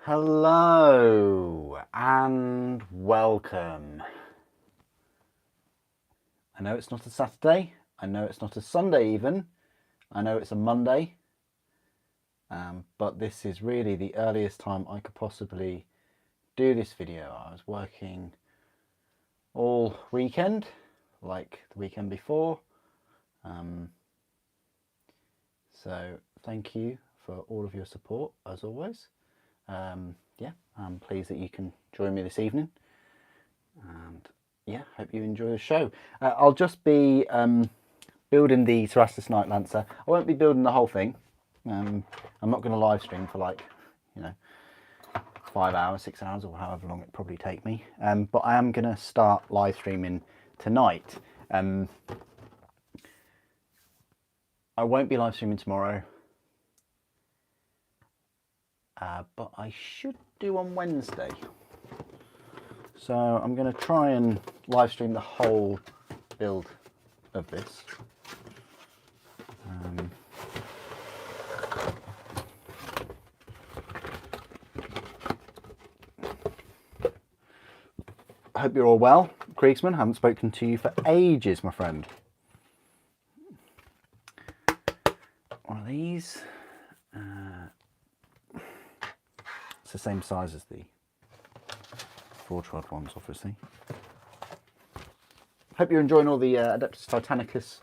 Hello and welcome. I know it's not a Saturday, I know it's not a Sunday even, I know it's a Monday, but this is really the earliest time I could possibly do this video. I was working all weekend, like the weekend before, so thank you for all of your support as always. Yeah, I'm pleased that you can join me this evening, and yeah, hope you enjoy the show. I'll just be building the Cerastus Night Lancer. I won't be building the whole thing. I'm not going to live stream for 5 hours, 6 hours, or however long it probably take me. But I am going to start live streaming tonight. I won't be live streaming tomorrow, but I should do on Wednesday. So I'm going to try and live stream the whole build of this. I hope you're all well. Kriegsman, haven't spoken to you for ages, my friend. One of these. It's the same size as the 412 ones, obviously. Hope you're enjoying all the Adeptus Titanicus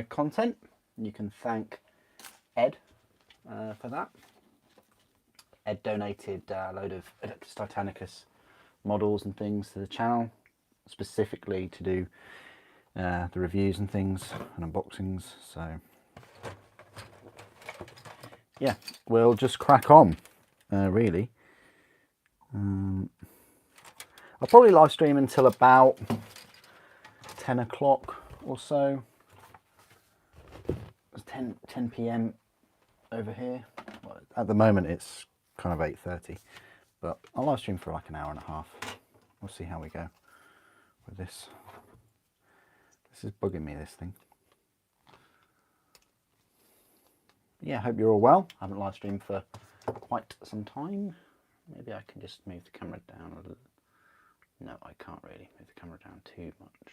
content. You can thank Ed for that. Ed donated a load of Adeptus Titanicus models and things to the channel, specifically to do the reviews and things and unboxings. So yeah, we'll just crack on, really. I'll probably live stream until about 10 o'clock or so. It's 10 p.m. over here. Well, at the moment it's kind of 8:30, but I'll live stream for like an hour and a half. We'll see how we go with this. This is bugging me, this thing. Yeah, hope you're all well. I haven't live streamed for quite some time. Maybe I can just move the camera down a little. No, I can't really move the camera down too much.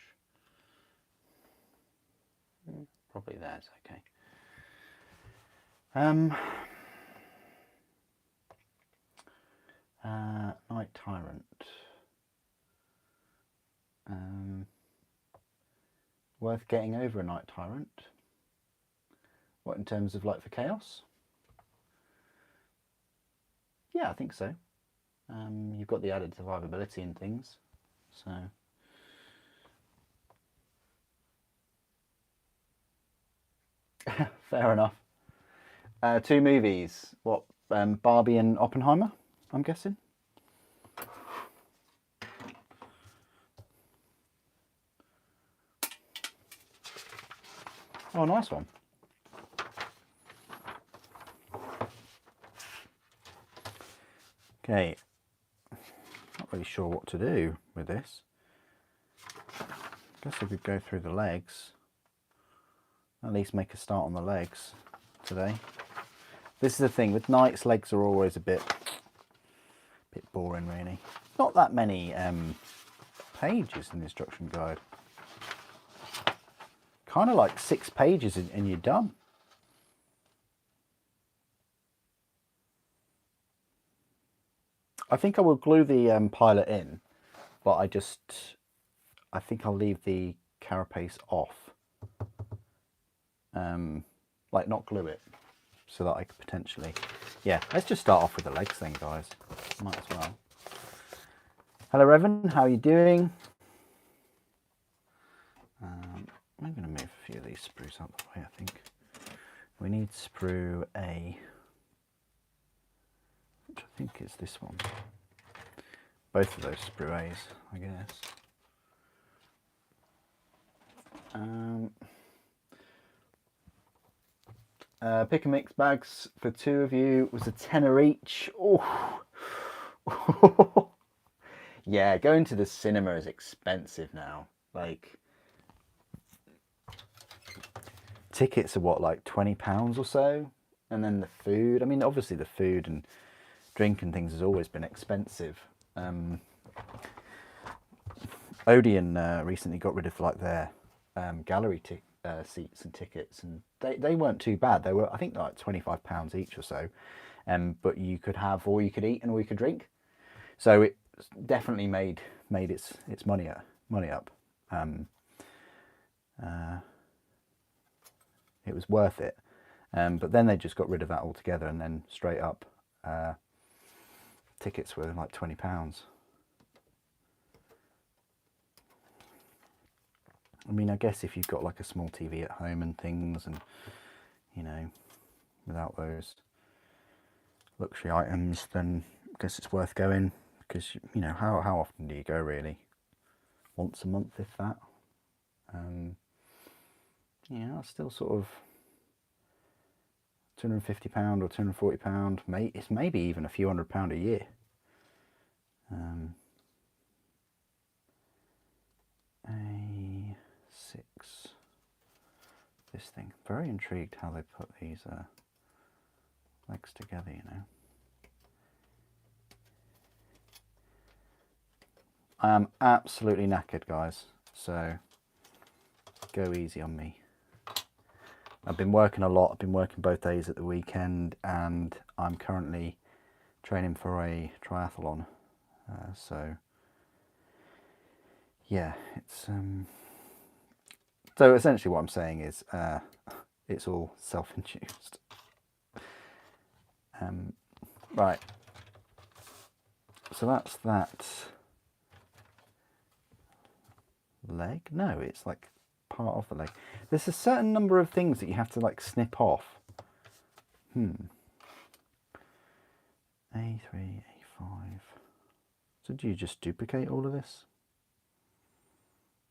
Probably there's okay. Night Tyrant. Worth getting over a Night Tyrant. What, in terms of like for chaos? Yeah, I think so. You've got the added survivability and things, so. Fair enough. 2 movies. What, Barbie and Oppenheimer, I'm guessing? Oh, nice one. Okay, not really sure what to do with this. I guess I could go through the legs. At least make a start on the legs today. This is the thing, with knights, legs are always a bit boring, really. Not that many pages in the instruction guide. Kind of like 6 pages and you're done. I think I will glue the pilot in, but I think I'll leave the carapace off. Like not glue it, so that I could potentially... Yeah, let's just start off with the legs then, guys. Might as well. Hello, Evan. How are you doing? I'm going to move a few of these sprues out of the way, I think. We need sprue A, which I think is this one. Both of those sprue A's, I guess. Pick and mix bags for 2 of you was a tenner each. Oh, yeah, going to the cinema is expensive now. Like, tickets are what, like £20 or so, and then the food. I mean, obviously the food and drink and things has always been expensive. Odeon recently got rid of like their gallery seats and tickets, and they weren't too bad. They were, I think, like £25 each or so, but you could have all you could eat and all you could drink. So it definitely made its money up. It was worth it. But then they just got rid of that altogether, and then straight up tickets were like £20. I mean, I guess if you've got like a small TV at home and things, and you know, without those luxury items, then I guess it's worth going, because you know, how often do you go really? Once a month, if that. Yeah, still sort of £250 or £240. It's maybe even a few £100 a year. A6. This thing. Very intrigued how they put these legs together, you know. I am absolutely knackered, guys, so go easy on me. I've been working a lot. I've been working both days at the weekend, and I'm currently training for a triathlon. So yeah, it's so essentially what I'm saying is it's all self-induced. Right. So that's that leg. No, it's like part of the leg. There's a certain number of things that you have to like snip off. A3, A5. So do you just duplicate all of this?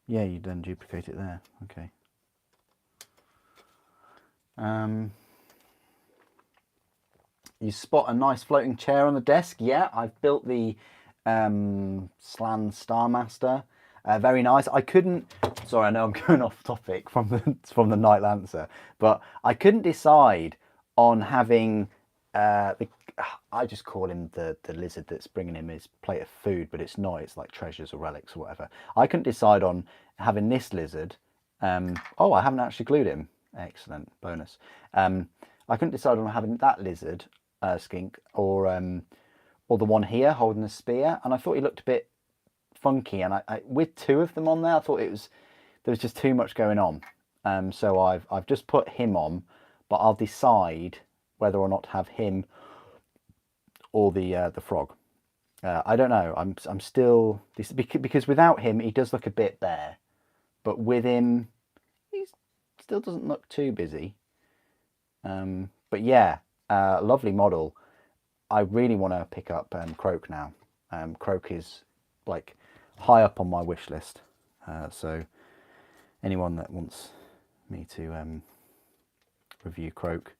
Yeah, you then duplicate it there. Okay. You spot a nice floating chair on the desk. Yeah, I've built the Slan Starmaster. Very nice. I couldn't. Sorry, I know I'm going off topic from the Night Lancer, but I couldn't decide on having I just call him the lizard that's bringing him his plate of food, but it's not. It's like treasures or relics or whatever. I couldn't decide on having this lizard. Oh, I haven't actually glued him. Excellent, bonus. I couldn't decide on having that lizard skink or the one here holding the spear, and I thought he looked a bit funky, and I with two of them on there, I thought there was just too much going on. So I've just put him on, but I'll decide whether or not to have him or the frog. I don't know. I'm still, because without him he does look a bit bare, but with him he still doesn't look too busy. But yeah, lovely model. I really want to pick up Croak now. Croak is like high up on my wish list. So anyone that wants me to review Croak,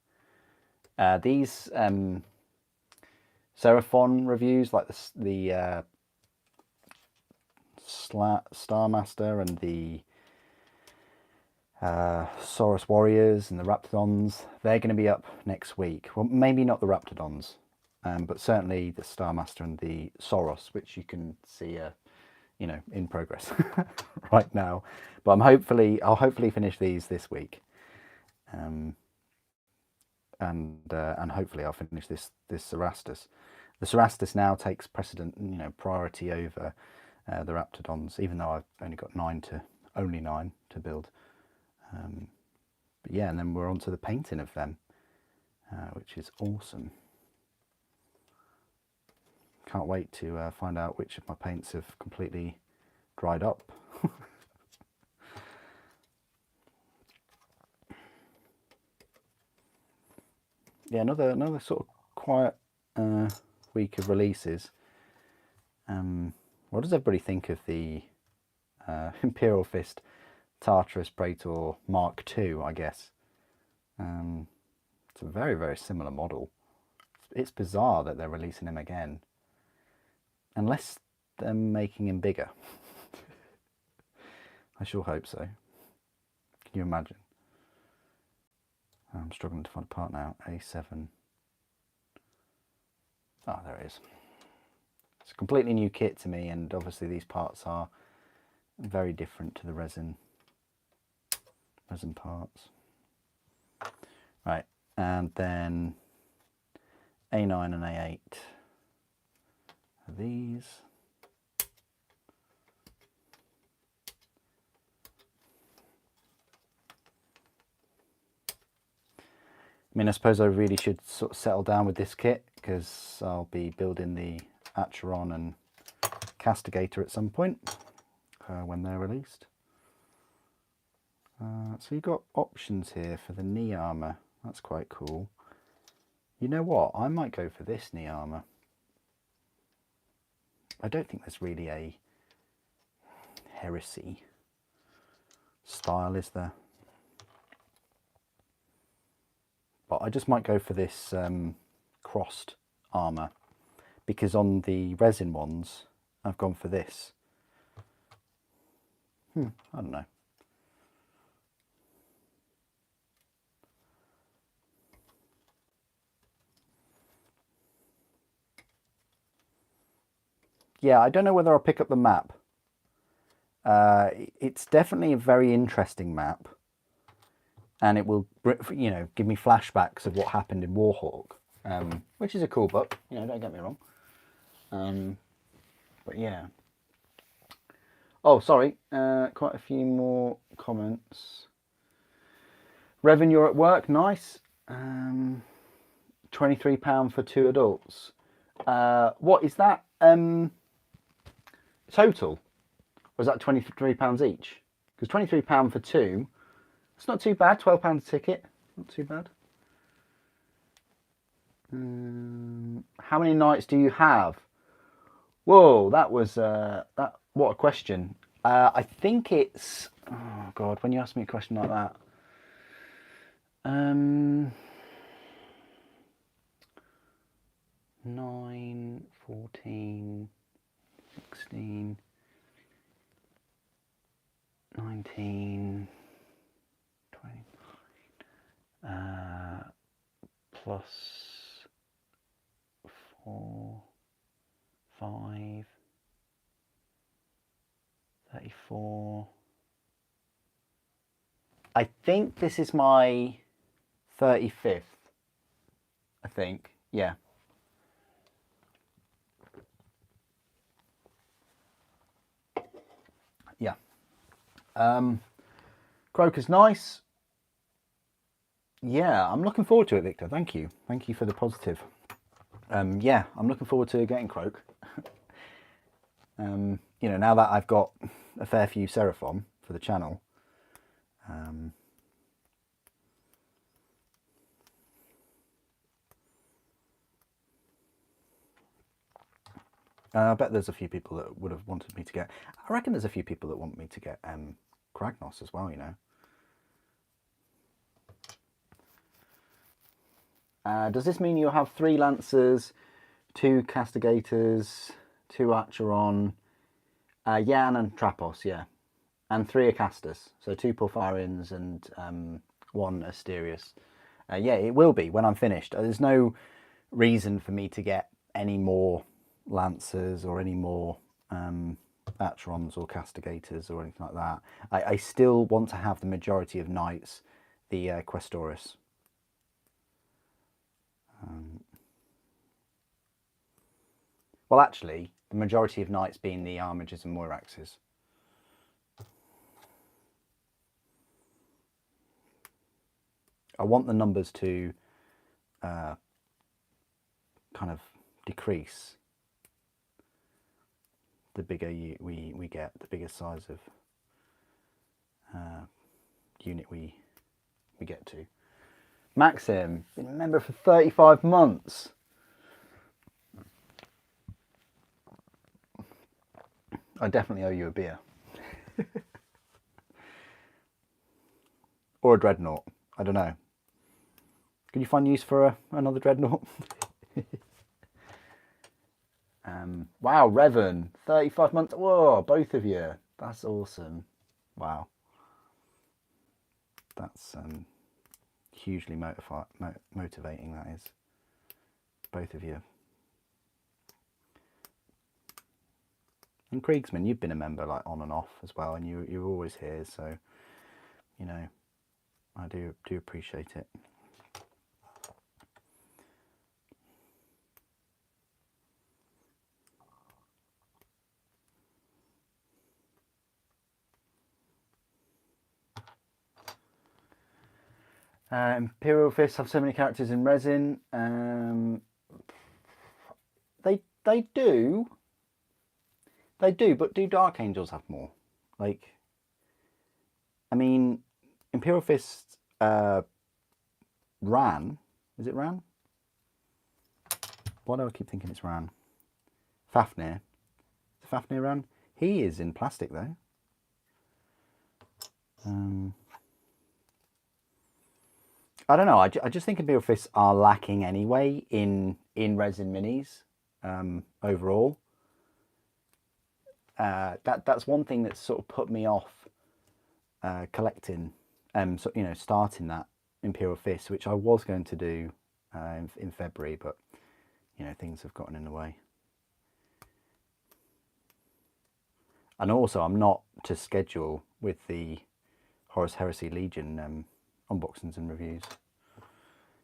these Seraphon reviews, like the Starmaster and the Saurus Warriors and the Raptidons, they're going to be up next week. Well, maybe not the Raptidons, but certainly the Starmaster and the Saurus, which you can see you know, in progress right now. But I'll hopefully finish these this week, and hopefully I'll finish this Cerastus. The Cerastus now takes precedent, you know, priority over the Raptidons, even though I've only got only nine to build. But yeah, and then we're on to the painting of them, which is awesome. Can't wait to find out which of my paints have completely dried up. Yeah, another sort of quiet week of releases. What does everybody think of the Imperial Fist Tartarus Praetor Mark II, I guess? It's a very, very similar model. It's bizarre that they're releasing him again. Unless they're making him bigger. I sure hope so. Can you imagine? I'm struggling to find a part now. A7. Oh, there it is. It's a completely new kit to me, and obviously these parts are very different to the resin parts. Right, and then A9 and A8 are these. I mean, I suppose I really should sort of settle down with this kit, because I'll be building the Acheron and Castigator at some point when they're released. So you've got options here for the knee armour. That's quite cool. You know what? I might go for this knee armour. I don't think there's really a heresy style, is there? But I just might go for this crossed armour, because on the resin ones I've gone for this. I don't know. Yeah, I don't know whether I'll pick up the map. It's definitely a very interesting map, and it will, you know, give me flashbacks of what happened in Warhawk, which is a cool book. You know, don't get me wrong. But yeah. Oh, sorry. Quite a few more comments. Revan, you're at work. Nice. £23 for 2 adults. What is that? Total? Or is that £23 each? Because £23 for 2, it's not too bad. £12 a ticket, not too bad. How many nights do you have? Whoa, that was what a question. I think it's, oh God, when you ask me a question like that, 9, 14, 16, 19, 29, plus 4, 5, 34. I think this is my 35th. I think, yeah. Yeah. Croker's nice. Yeah, I'm looking forward to it, Victor. Thank you. Thank you for the positive. Yeah, I'm looking forward to getting Croak. You know, now that I've got a fair few Seraphon for the channel, I bet there's a few people that would have wanted me to get, I reckon there's a few people that want me to get Kragnos as well, you know. Does this mean you'll have 3 Lancers, 2 Castigators, 2 Acheron, Yan and Trapos, yeah, and 3 Acastus, so 2 Porphyrins and 1 Asterius. Yeah, it will be when I'm finished. There's no reason for me to get any more Lancers or any more Acherons or Castigators or anything like that. I still want to have the majority of knights, the Questoris. Well, actually, the majority of knights being the Armigers and Moiraxes. I want the numbers to kind of decrease the bigger we get, the bigger size of unit we get to. Maxim, been a member for 35 months. I definitely owe you a beer. Or a dreadnought, I don't know. Could you find use for another dreadnought? Wow, Revan, 35 months. Whoa, both of you. That's awesome. Wow. That's hugely motivating, that is. Both of you. And Kriegsman, you've been a member like on and off as well, and you're always here, so you know, I do appreciate it. Imperial Fists have so many characters in resin. They do, but do Dark Angels have more? Like, I mean, Imperial Fist Ran. Is it Ran? Why do I keep thinking it's Ran? Fafnir. Is Fafnir Ran? He is in plastic though. I don't know. I just think Imperial Fists are lacking anyway in resin minis overall. That's one thing that's sort of put me off collecting, so, you know, starting that Imperial Fist, which I was going to do in February, but you know, things have gotten in the way. And also, I'm not to schedule with the Horus Heresy Legion unboxings and reviews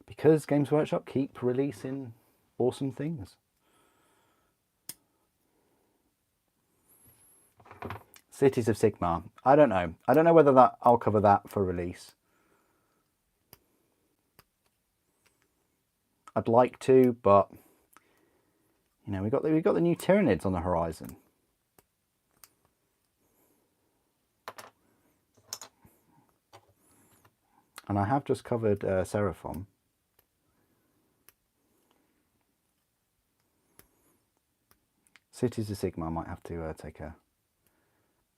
because Games Workshop keep releasing awesome things. Cities of Sigmar. I don't know. I don't know whether that I'll cover that for release. I'd like to, but you know, we got the new Tyranids on the horizon. And I have just covered Seraphon. Cities of Sigmar might have to take a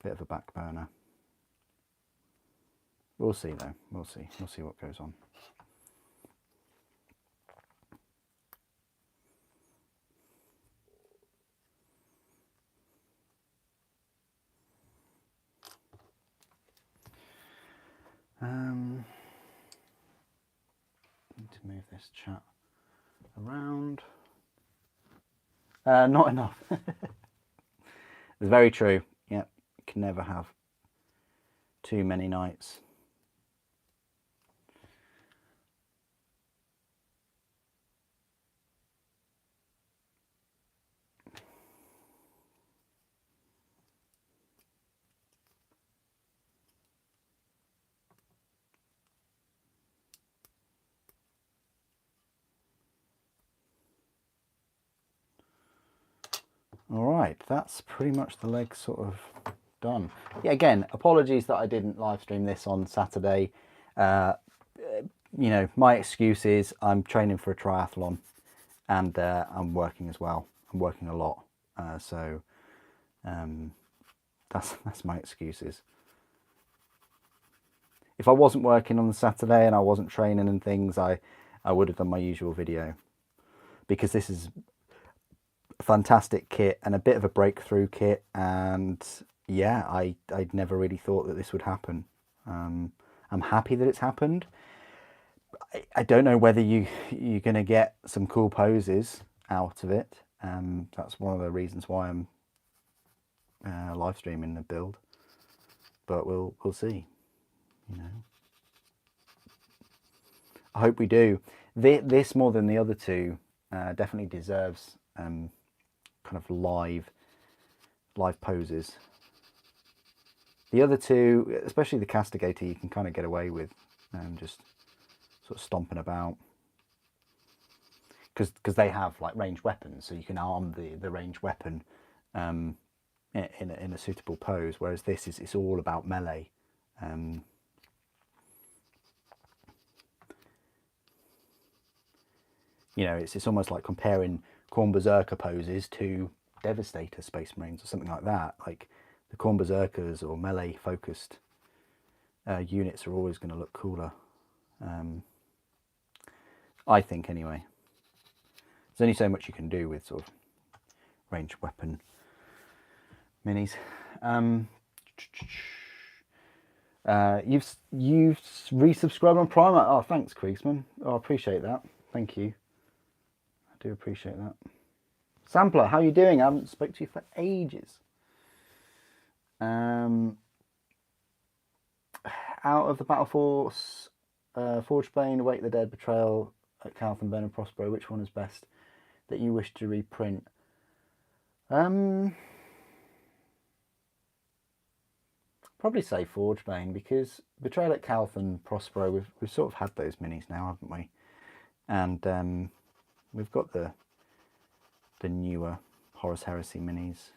bit of a back burner. We'll see though. We'll see. We'll see what goes on. Need to move this chat around. Not enough. It's very true. Yep, you can never have too many nights. All right, that's pretty much the leg sort of done. Yeah, again, apologies that I didn't live stream this on Saturday. You know, my excuse is I'm training for a triathlon and I'm working as well. I'm working a lot. So that's my excuses. If I wasn't working on the Saturday and I wasn't training and things, I would have done my usual video, because this is a fantastic kit and a bit of a breakthrough kit. And yeah, I'd never really thought that this would happen. I'm happy that it's happened. I don't know whether you're going to get some cool poses out of it. That's one of the reasons why I'm live streaming the build. But we'll see. You know, I hope we do. This more than the other two definitely deserves kind of live poses. The other two, especially the Castigator, you can kind of get away with just sort of stomping about, because they have like ranged weapons, so you can arm the ranged weapon in a suitable pose. Whereas this is, it's all about melee. You know, it's almost like comparing Khorne Berserker poses to Devastator Space Marines or something like that. Like the Khorne Berserkers or melee focused units are always going to look cooler. I think anyway. There's only so much you can do with sort of ranged weapon minis. You've resubscribed on Prime. Oh, thanks, Kriegsman. Oh, I appreciate that. Thank you. I do appreciate that. Sampler, how are you doing? I haven't spoke to you for ages. Out of the Battle Force, Forgebane, Awake the Dead, Betrayal, Calthan, Burn and Prospero, which one is best that you wish to reprint? Probably say Forgebane, because Betrayal at Calthan, Prospero, we've sort of had those minis now, haven't we? And we've got the newer Horus Heresy minis.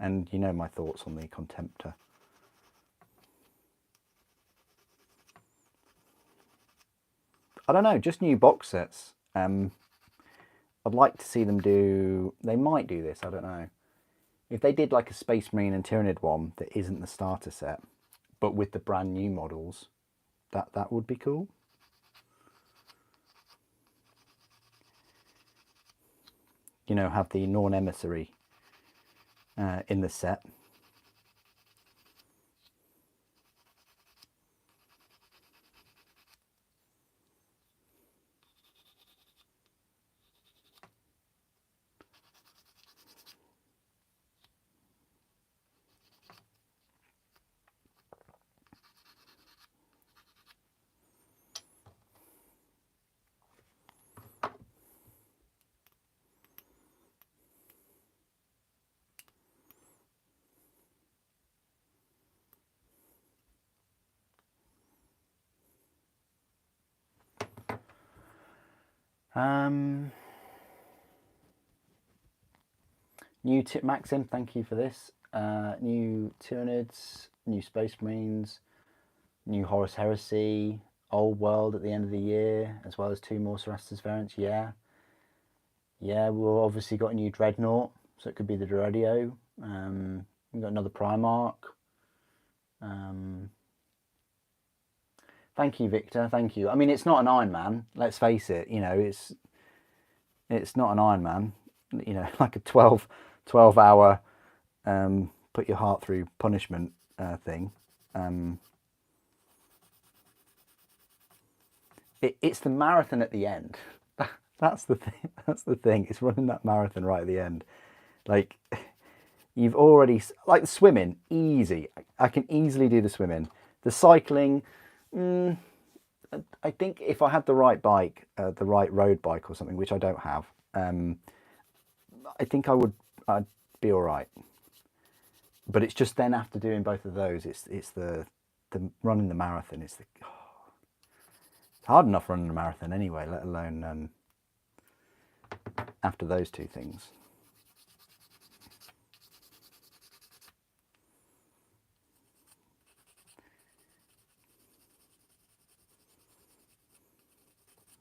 And you know my thoughts on the Contemptor. I don't know, just new box sets. I'd like to see them do... They might do this, I don't know. If they did like a Space Marine and Tyranid one that isn't the starter set, but with the brand new models, that would be cool. You know, have the Norn Emissary in the set. New Maxim, thank you for this. New Tyranids, new Space Marines, new Horus Heresy, Old World at the end of the year, as well as 2 more Cerastus variants. Yeah, we've obviously got a new Dreadnought, so it could be the Dreadio. We've got another Primarch. Thank you, Victor. Thank you. I mean, it's not an Iron Man. Let's face it. You know, it's not an Iron Man. You know, like a 12-hour put your heart through punishment thing. It's the marathon at the end. That's the thing. That's the thing. It's running that marathon right at the end. Like, you've already, like the swimming, easy. I can easily do the swimming. The cycling, I think if I had the right bike, the right road bike or something, which I don't have, I think I'd be all right. But it's just then after doing both of those, it's the running the marathon. It's hard enough running a marathon anyway, let alone after those 2 things.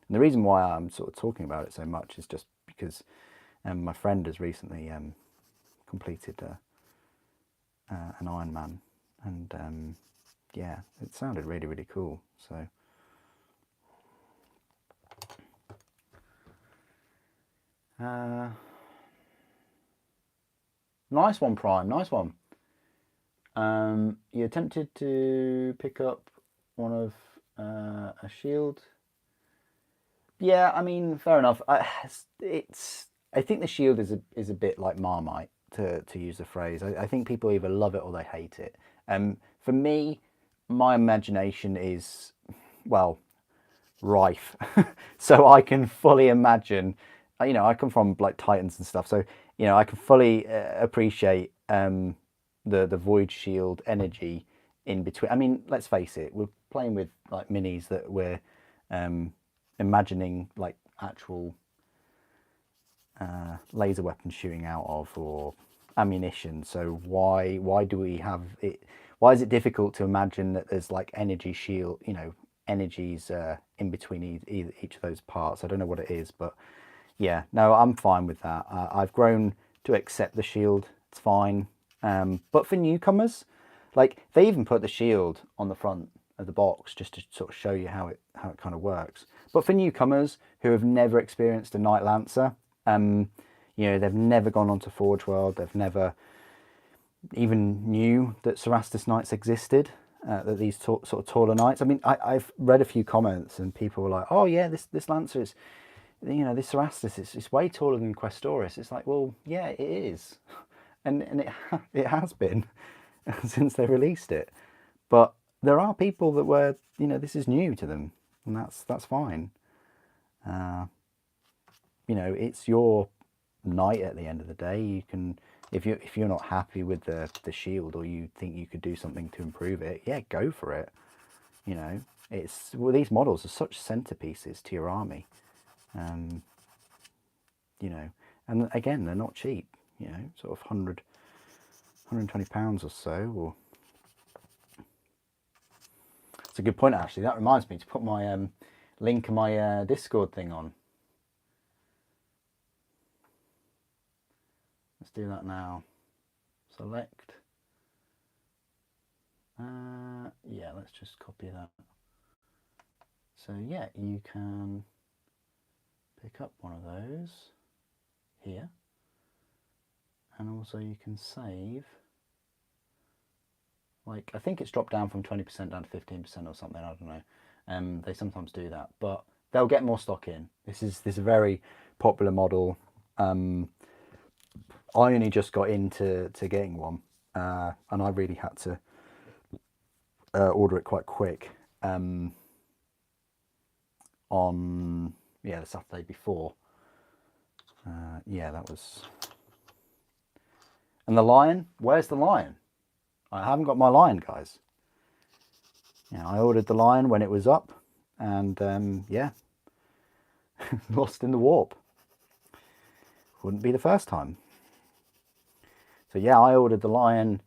And the reason why I'm sort of talking about it so much is just because my friend has recently completed an Ironman, and yeah, it sounded really, really cool. So nice one, Prime. Nice one. You attempted to pick up one of a shield. Yeah, I mean, fair enough. I think the shield is a bit like Marmite, to use the phrase. I think people either love it or they hate it. For me, my imagination is, well, rife, so I can fully imagine. You know, I come from like Titans and stuff, so you know I can fully appreciate the void shield energy in between. I mean, let's face it, we're playing with like minis that we're imagining like actual laser weapons shooting out of, or ammunition. So why do we have it? Why is it difficult to imagine that there's like energy shield, you know, energies in between each of those parts? I don't know what it is, but yeah, no, I'm fine with that. I've grown to accept the shield. It's fine. But for newcomers, like they even put the shield on the front of the box just to sort of show you how it kind of works. But for newcomers who have never experienced a Knight Lancer, you know, they've never gone onto Forge World, they've never even knew that Cerastus Knights existed, that these sort of taller knights. I mean, I've read a few comments and people were like, oh yeah, this Lancer is, you know, this Cerastus, it's way taller than Questoris. It's like, well, yeah, it is, and it has been since they released it. But there are people that were, you know, this is new to them, and that's fine. You know, it's your knight at the end of the day. You can, if you're not happy with the shield, or you think you could do something to improve it, yeah, go for it. You know, it's, well, these models are such centerpieces to your army. You know, and again, they're not cheap. You know, sort of £120 or so. Or it's a good point, actually. That reminds me to put my link of my Discord thing on. Let's do that now. Select. Yeah, let's just copy that. So yeah, you can pick up one of those here, and also you can save. Like, I think it's dropped down from 20% down to 15% or something. I don't know. They sometimes do that, but they'll get more stock in. This is a very popular model. I only just got into getting one, and I really had to order it quite quick. On the Saturday before. Yeah, that was. And the lion, where's the lion? I haven't got my lion, guys. Yeah, I ordered the lion when it was up, and yeah, lost in the warp. Wouldn't be the first time. So yeah, I ordered the lion,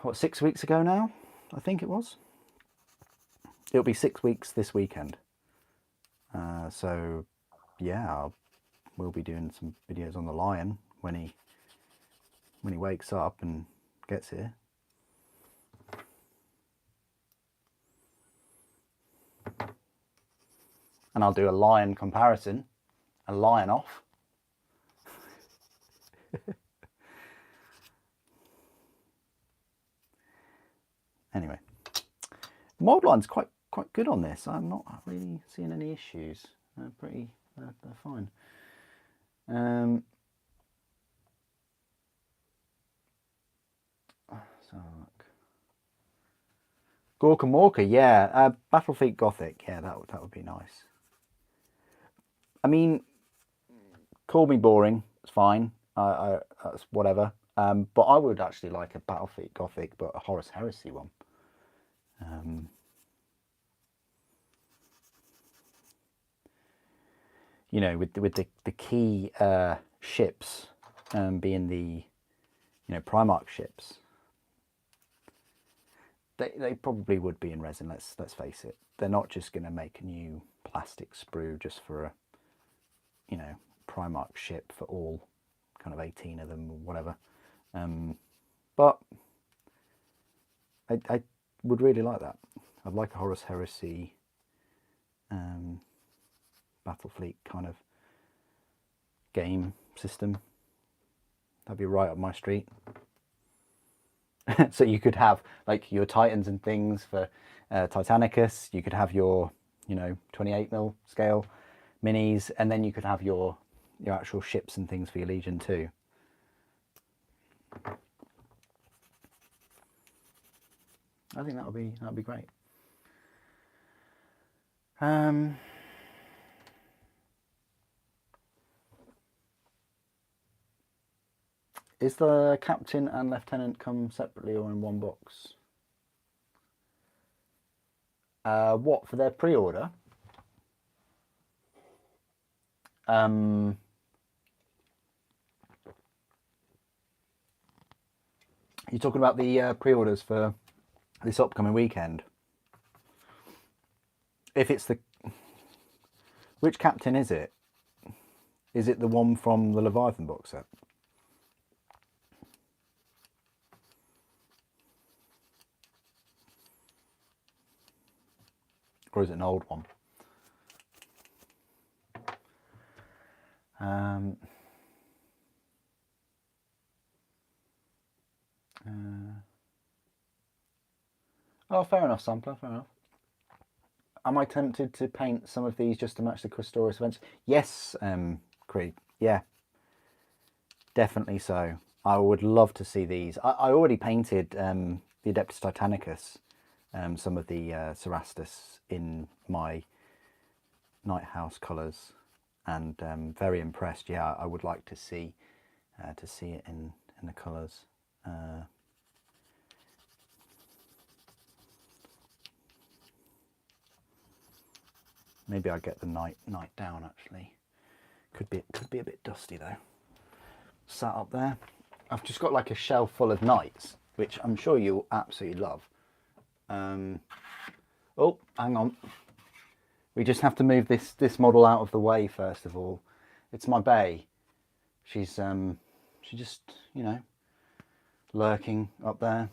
what, 6 weeks ago now? I think it was. It'll be 6 weeks this weekend. So yeah, we'll be doing some videos on the lion when he wakes up and gets here. And I'll do a lion comparison, a lion off. Anyway, the mold line's quite good on this. I'm not really seeing any issues. They're fine. So look, Gorka Morka, yeah, Battlefleet Gothic, yeah, that would be nice. I mean, call me boring, it's fine. That's whatever. But I would actually like a Battlefleet Gothic, but a Horus Heresy one. You know, with the key ships being the, you know, Primarch ships. They probably would be in resin. Let's face it. They're not just going to make a new plastic sprue just for a, you know, Primarch ship for all kind of 18 of them or whatever. But I would really like that. I'd like a Horus Heresy Battlefleet kind of game system. That'd be right up my street. So you could have like your Titans and things for Titanicus. You could have your, you know, 28mm scale minis, and then you could have your actual ships and things for your Legion too. I think that'd be great. Is the captain and lieutenant come separately or in one box? What, for their pre-order? You're talking about the pre-orders for this upcoming weekend? If it's the... Which captain is it? Is it the one from the Leviathan box set? Or is it an old one? Oh, fair enough, Sampler, fair enough. am I tempted to paint some of these just to match the Questoris events? Yes, Krieg. Yeah, definitely so. I would love to see these. I already painted the Adeptus Titanicus, some of the Cerastus in my Night House colours, and very impressed. Yeah, I would like to see it in the colours. Maybe I get the night down. Actually, could be a bit dusty though. Sat up there, I've just got like a shelf full of nights, which I'm sure you'll absolutely love. Oh, hang on. We just have to move this model out of the way first of all. It's my bae. She's she just, you know, lurking up there.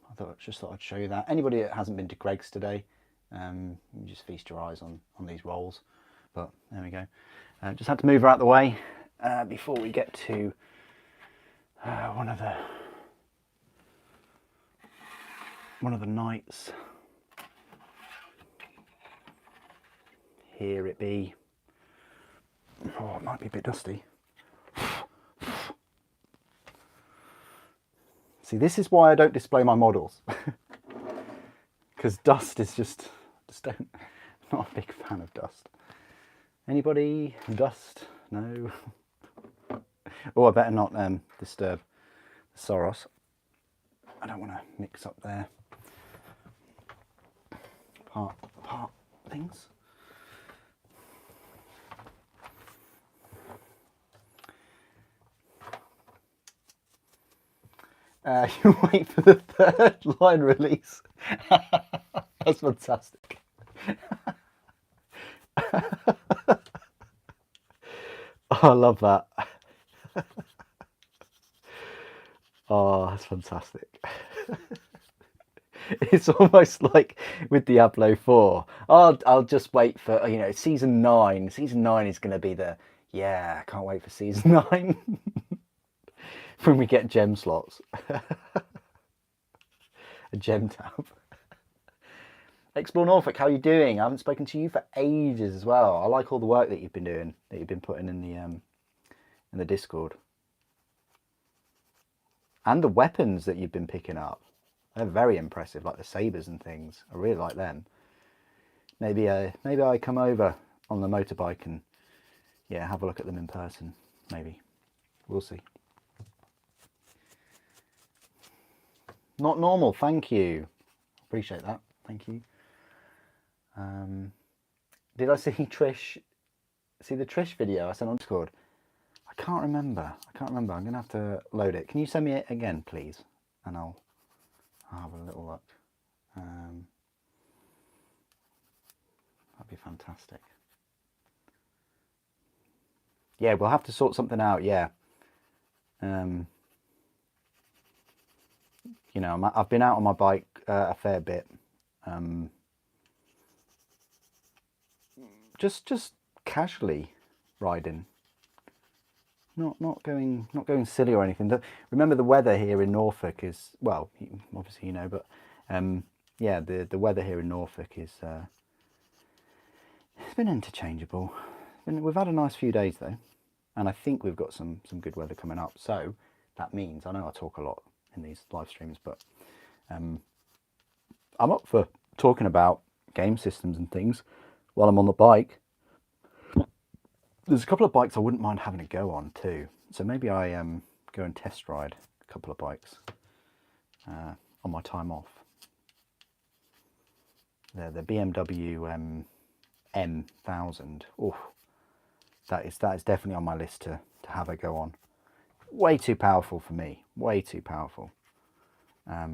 I just thought I'd show you that. Anybody that hasn't been to Greg's today, you just feast your eyes on these rolls. But there we go. Just had to move her out of the way before we get to one of the nights. Here it be. Oh, it might be a bit dusty. See, this is why I don't display my models. Because dust is just don't, not a big fan of dust. Anybody? Dust? No. Oh, I better not disturb the Soros. I don't want to mix up their part things. You wait for the third line release. That's fantastic. Oh, I love that. Oh, that's fantastic. It's almost like with Diablo 4. I'll just wait for, you know, season 9. Season 9 is going to be the, yeah, I can't wait for season 9. When we get gem slots. A gem tab. Explore Norfolk, how are you doing? I haven't spoken to you for ages as well. I like all the work that you've been doing, that you've been putting in the Discord. And the weapons that you've been picking up. They're very impressive, like the sabers and things. I really like them. Maybe I come over on the motorbike and, yeah, have a look at them in person. Maybe. We'll see. Not normal, thank you. Appreciate that, thank you. Did I see the Trish video I sent on Discord? I can't remember. I'm gonna have to load it. Can you send me it again, please? And I'll have a little look. That'd be fantastic. Yeah, we'll have to sort something out. Yeah. You know, I've been out on my bike a fair bit. Just casually riding. Not going silly or anything. Remember, the weather here in Norfolk is, well, obviously you know, but yeah, the weather here in Norfolk is it's been interchangeable. We've had a nice few days though, and I think we've got some good weather coming up. So that means, I know I talk a lot in these live streams, but I'm up for talking about game systems and things while I'm on the bike. There's a couple of bikes I wouldn't mind having a go on too, so maybe I go and test ride a couple of bikes on my time off. The BMW M1000. Oh, that is definitely on my list to have a go on. Way too powerful for me. Way too powerful. I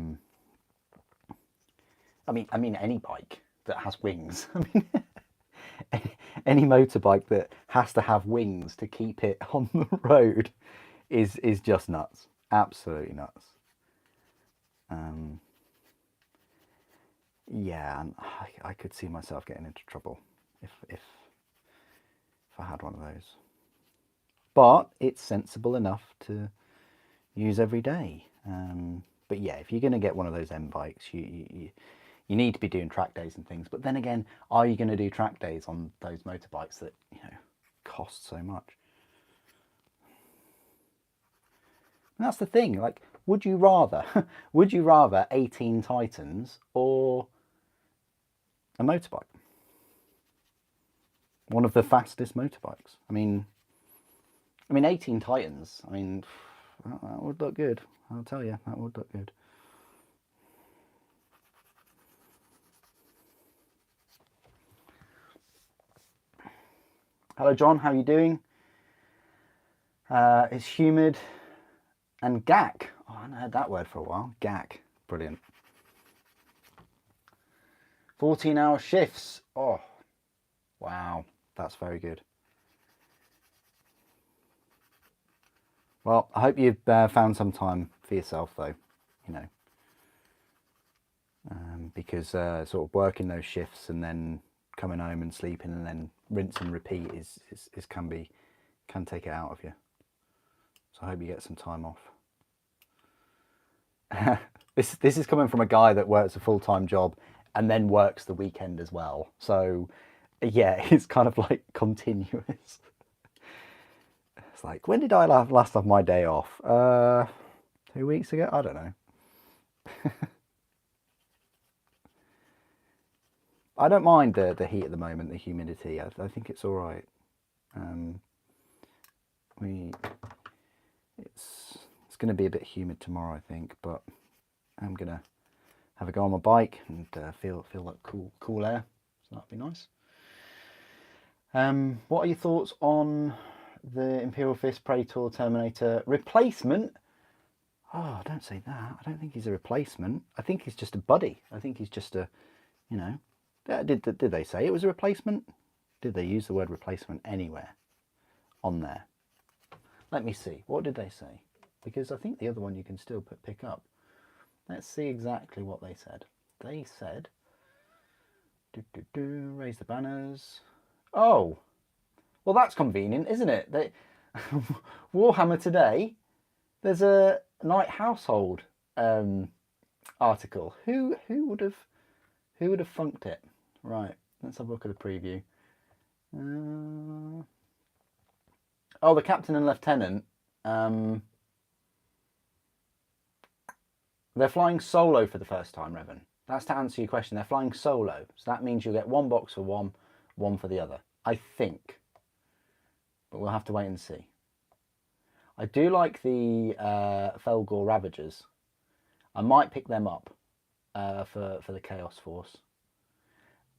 mean any bike that has wings. I mean, any motorbike that has to have wings to keep it on the road is just nuts. Absolutely nuts. Yeah, and I could see myself getting into trouble if I had one of those. But it's sensible enough to use every day. But yeah, if you're going to get one of those M bikes, you you need to be doing track days and things. But then again, are you going to do track days on those motorbikes that, you know, cost so much? And that's the thing, like, would you rather 18 Titans or a motorbike? One of the fastest motorbikes. I mean 18 Titans, I mean, that would look good. I'll tell you, that would look good. Hello John, how are you doing? It's humid and gack. Oh, I haven't heard that word for a while. Gack, brilliant. 14-hour shifts. Oh, wow, that's very good. Well, I hope you've found some time for yourself though, you know, because sort of working those shifts and then coming home and sleeping and then rinse and repeat can take it out of you. So I hope you get some time off. This is coming from a guy that works a full-time job and then works the weekend as well. So yeah, it's kind of like continuous. It's like, when did I last have my day off? 2 weeks ago? I don't know. I don't mind the heat at the moment, the humidity. I think it's all right. It's going to be a bit humid tomorrow, I think, but I'm going to have a go on my bike and feel like cool air. So that'd be nice. What are your thoughts on the Imperial Fist Praetor Terminator replacement? Oh, don't say that. I don't think he's a replacement. I think he's just a buddy. I think he's just a, you know. Did they say it was a replacement? Did they use the word replacement anywhere on there? Let me see. What did they say? Because I think the other one you can still pick up. Let's see exactly what they said. They said, raise the banners. Oh, well, that's convenient, isn't it? Warhammer Today, there's a Night Household article. Who would have funked it? Right, let's have a look at a preview. Oh, the captain and lieutenant. They're flying solo for the first time, Revan. That's to answer your question. They're flying solo, so that means you'll get one box for one for the other, I think. But we'll have to wait and see. I do like the Felgor Ravagers. I might pick them up for the Chaos Force.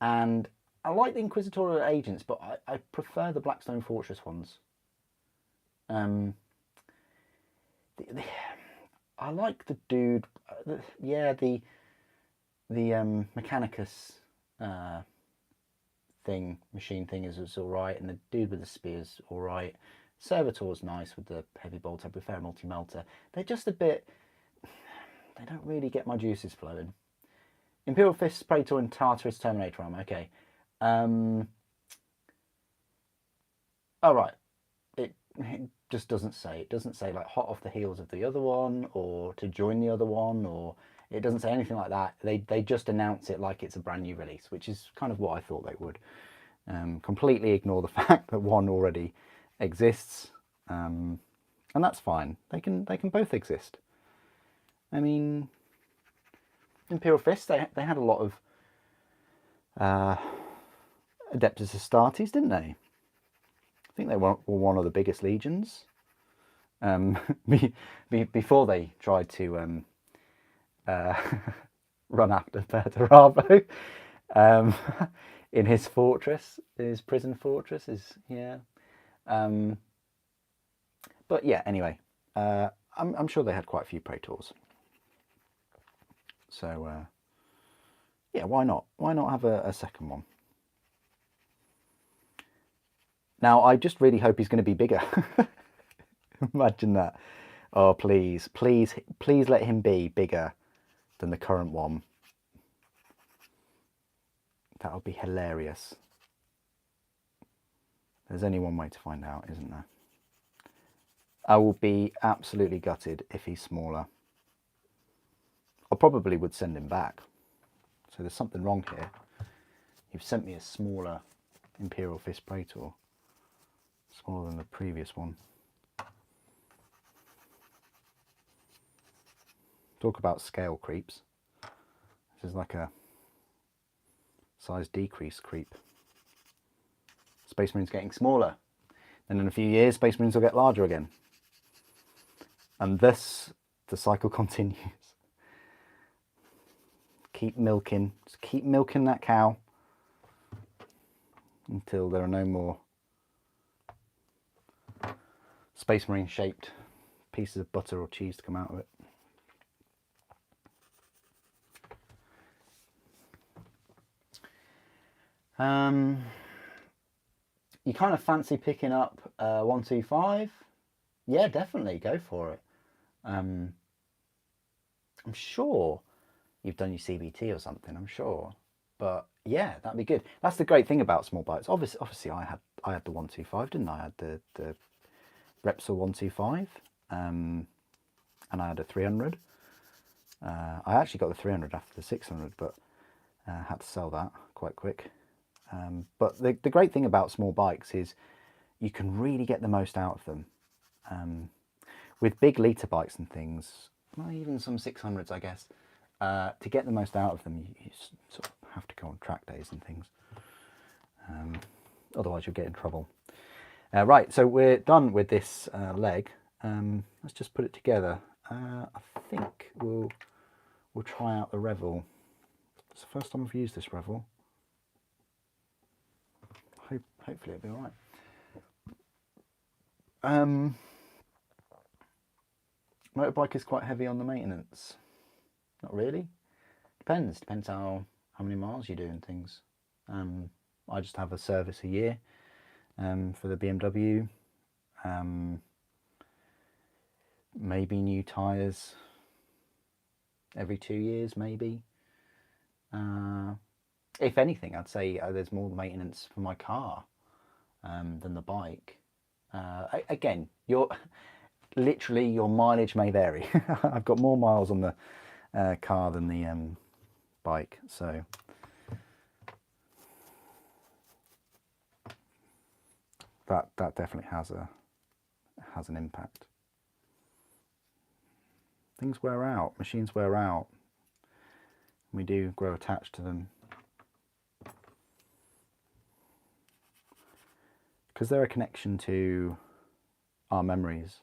And I like the Inquisitorial Agents, but I prefer the Blackstone Fortress ones. I like the dude. The Mechanicus machine thing is all right, and the dude with the spear's all right. Servitor's nice with the heavy bolt. I prefer multi-melter. They're just a bit. They don't really get my juices flowing. Imperial Fist, Praetor, and Tartarus Terminator armor. Okay. Oh right. It just doesn't say. It doesn't say like hot off the heels of the other one, or to join the other one, or it doesn't say anything like that. They just announce it like it's a brand new release, which is kind of what I thought they would. Completely ignore the fact that one already exists, and that's fine. They can both exist. I mean, Imperial Fist, they had a lot of Adeptus Astartes, didn't they? I think they were one of the biggest legions before they tried to run after Perturabo in his fortress, his prison fortress. But yeah, anyway, I'm sure they had quite a few Praetors. So yeah, why not? Why not have a second one? Now, I just really hope he's going to be bigger. Imagine that. Oh, please, please, please let him be bigger than the current one. That would be hilarious. There's only one way to find out, isn't there? I will be absolutely gutted if he's smaller. I probably would send him back. So there's something wrong here. You've sent me a smaller Imperial Fist Praetor, smaller than the previous one. Talk about scale creeps. This is like a size decrease creep. Space Marine's getting smaller. Then in a few years, Space Marines will get larger again. And thus, the cycle continues. Keep milking. Just keep milking that cow until there are no more Space Marine shaped pieces of butter or cheese to come out of it. You kind of fancy picking up 125? Yeah, definitely go for it. I'm sure you've done your CBT or something, I'm sure, but yeah, that'd be good. That's the great thing about small bikes. Obviously I had the 125, didn't I? I had the Repsol 125, and I had a 300. I actually got the 300 after the 600, but had to sell that quite quick. But the great thing about small bikes is you can really get the most out of them. With big litre bikes and things, well, even some 600s, I guess, to get the most out of them, you sort of have to go on track days and things. Otherwise, you'll get in trouble. Right, so we're done with this leg. Let's just put it together. I think we'll try out the Revel. It's the first time I've used this Revel. Hopefully it'll be all right. Motorbike is quite heavy on the maintenance. Not really. Depends how many miles you do and things. I just have a service a year for the BMW. Maybe new tyres every 2 years, maybe. If anything, I'd say there's more maintenance for my car than the bike. Again, literally your mileage may vary. I've got more miles on the car than the bike, so that definitely has an impact. Things wear out, machines wear out. We do grow attached to them because they're a connection to our memories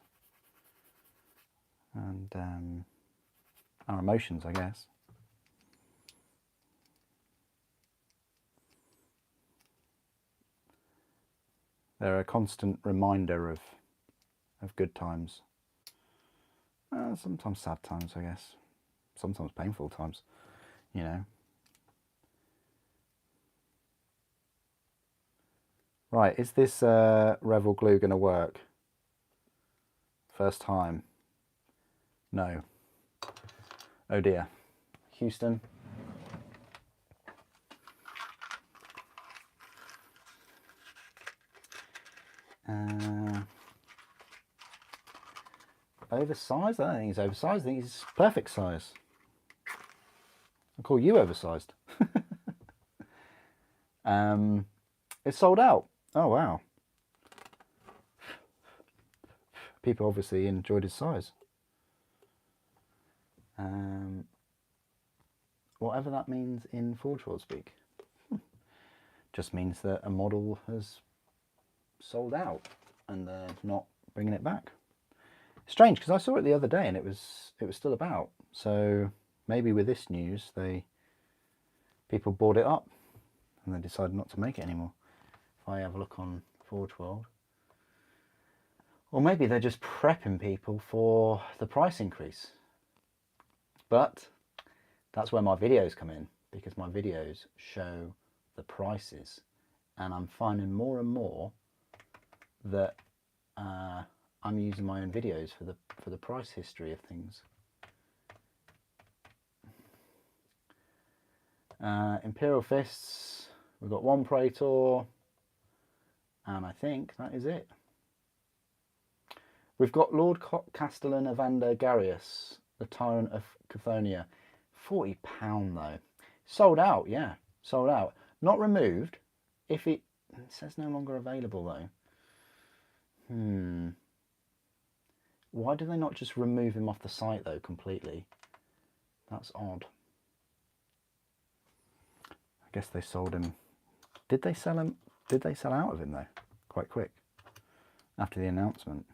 and our emotions, I guess. They're a constant reminder of good times. Sometimes sad times, I guess. Sometimes painful times, you know. Right, is this Revel glue going to work? First time. No. Oh dear. Houston. Oversized? I don't think he's oversized. I think he's perfect size. I'll call you oversized. It's sold out. Oh wow. People obviously enjoyed his size. Whatever that means in Forge World speak. Just means that a model has sold out and they're not bringing it back. Strange, because I saw it the other day and it was still about. So maybe with this news, people bought it up and they decided not to make it anymore. If I have a look on Forge World, or maybe they're just prepping people for the price increase. But that's where my videos come in, because my videos show the prices, and I'm finding more and more that I'm using my own videos for the price history of things. Imperial Fists, we've got one Praetor, and I think that is it. We've got Lord Castellan Evander Garius, the Tyrant of Cathonia. £40 though. Sold out, yeah. Sold out. Not removed. If it says no longer available though. Why do they not just remove him off the site though completely? That's odd. I guess they sold him. Did they sell him? Did they sell out of him though? Quite quick after the announcement.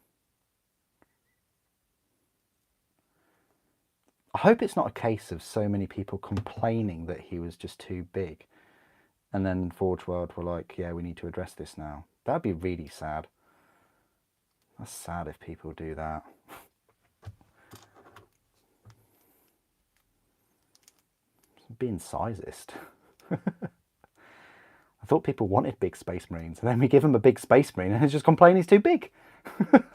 I hope it's not a case of so many people complaining that he was just too big, and then Forge World were like, yeah, we need to address this now. That'd be really sad. That's sad if people do that. Being sizist. I thought people wanted big Space Marines, and then we give them a big Space Marine and it's just complain he's too big. What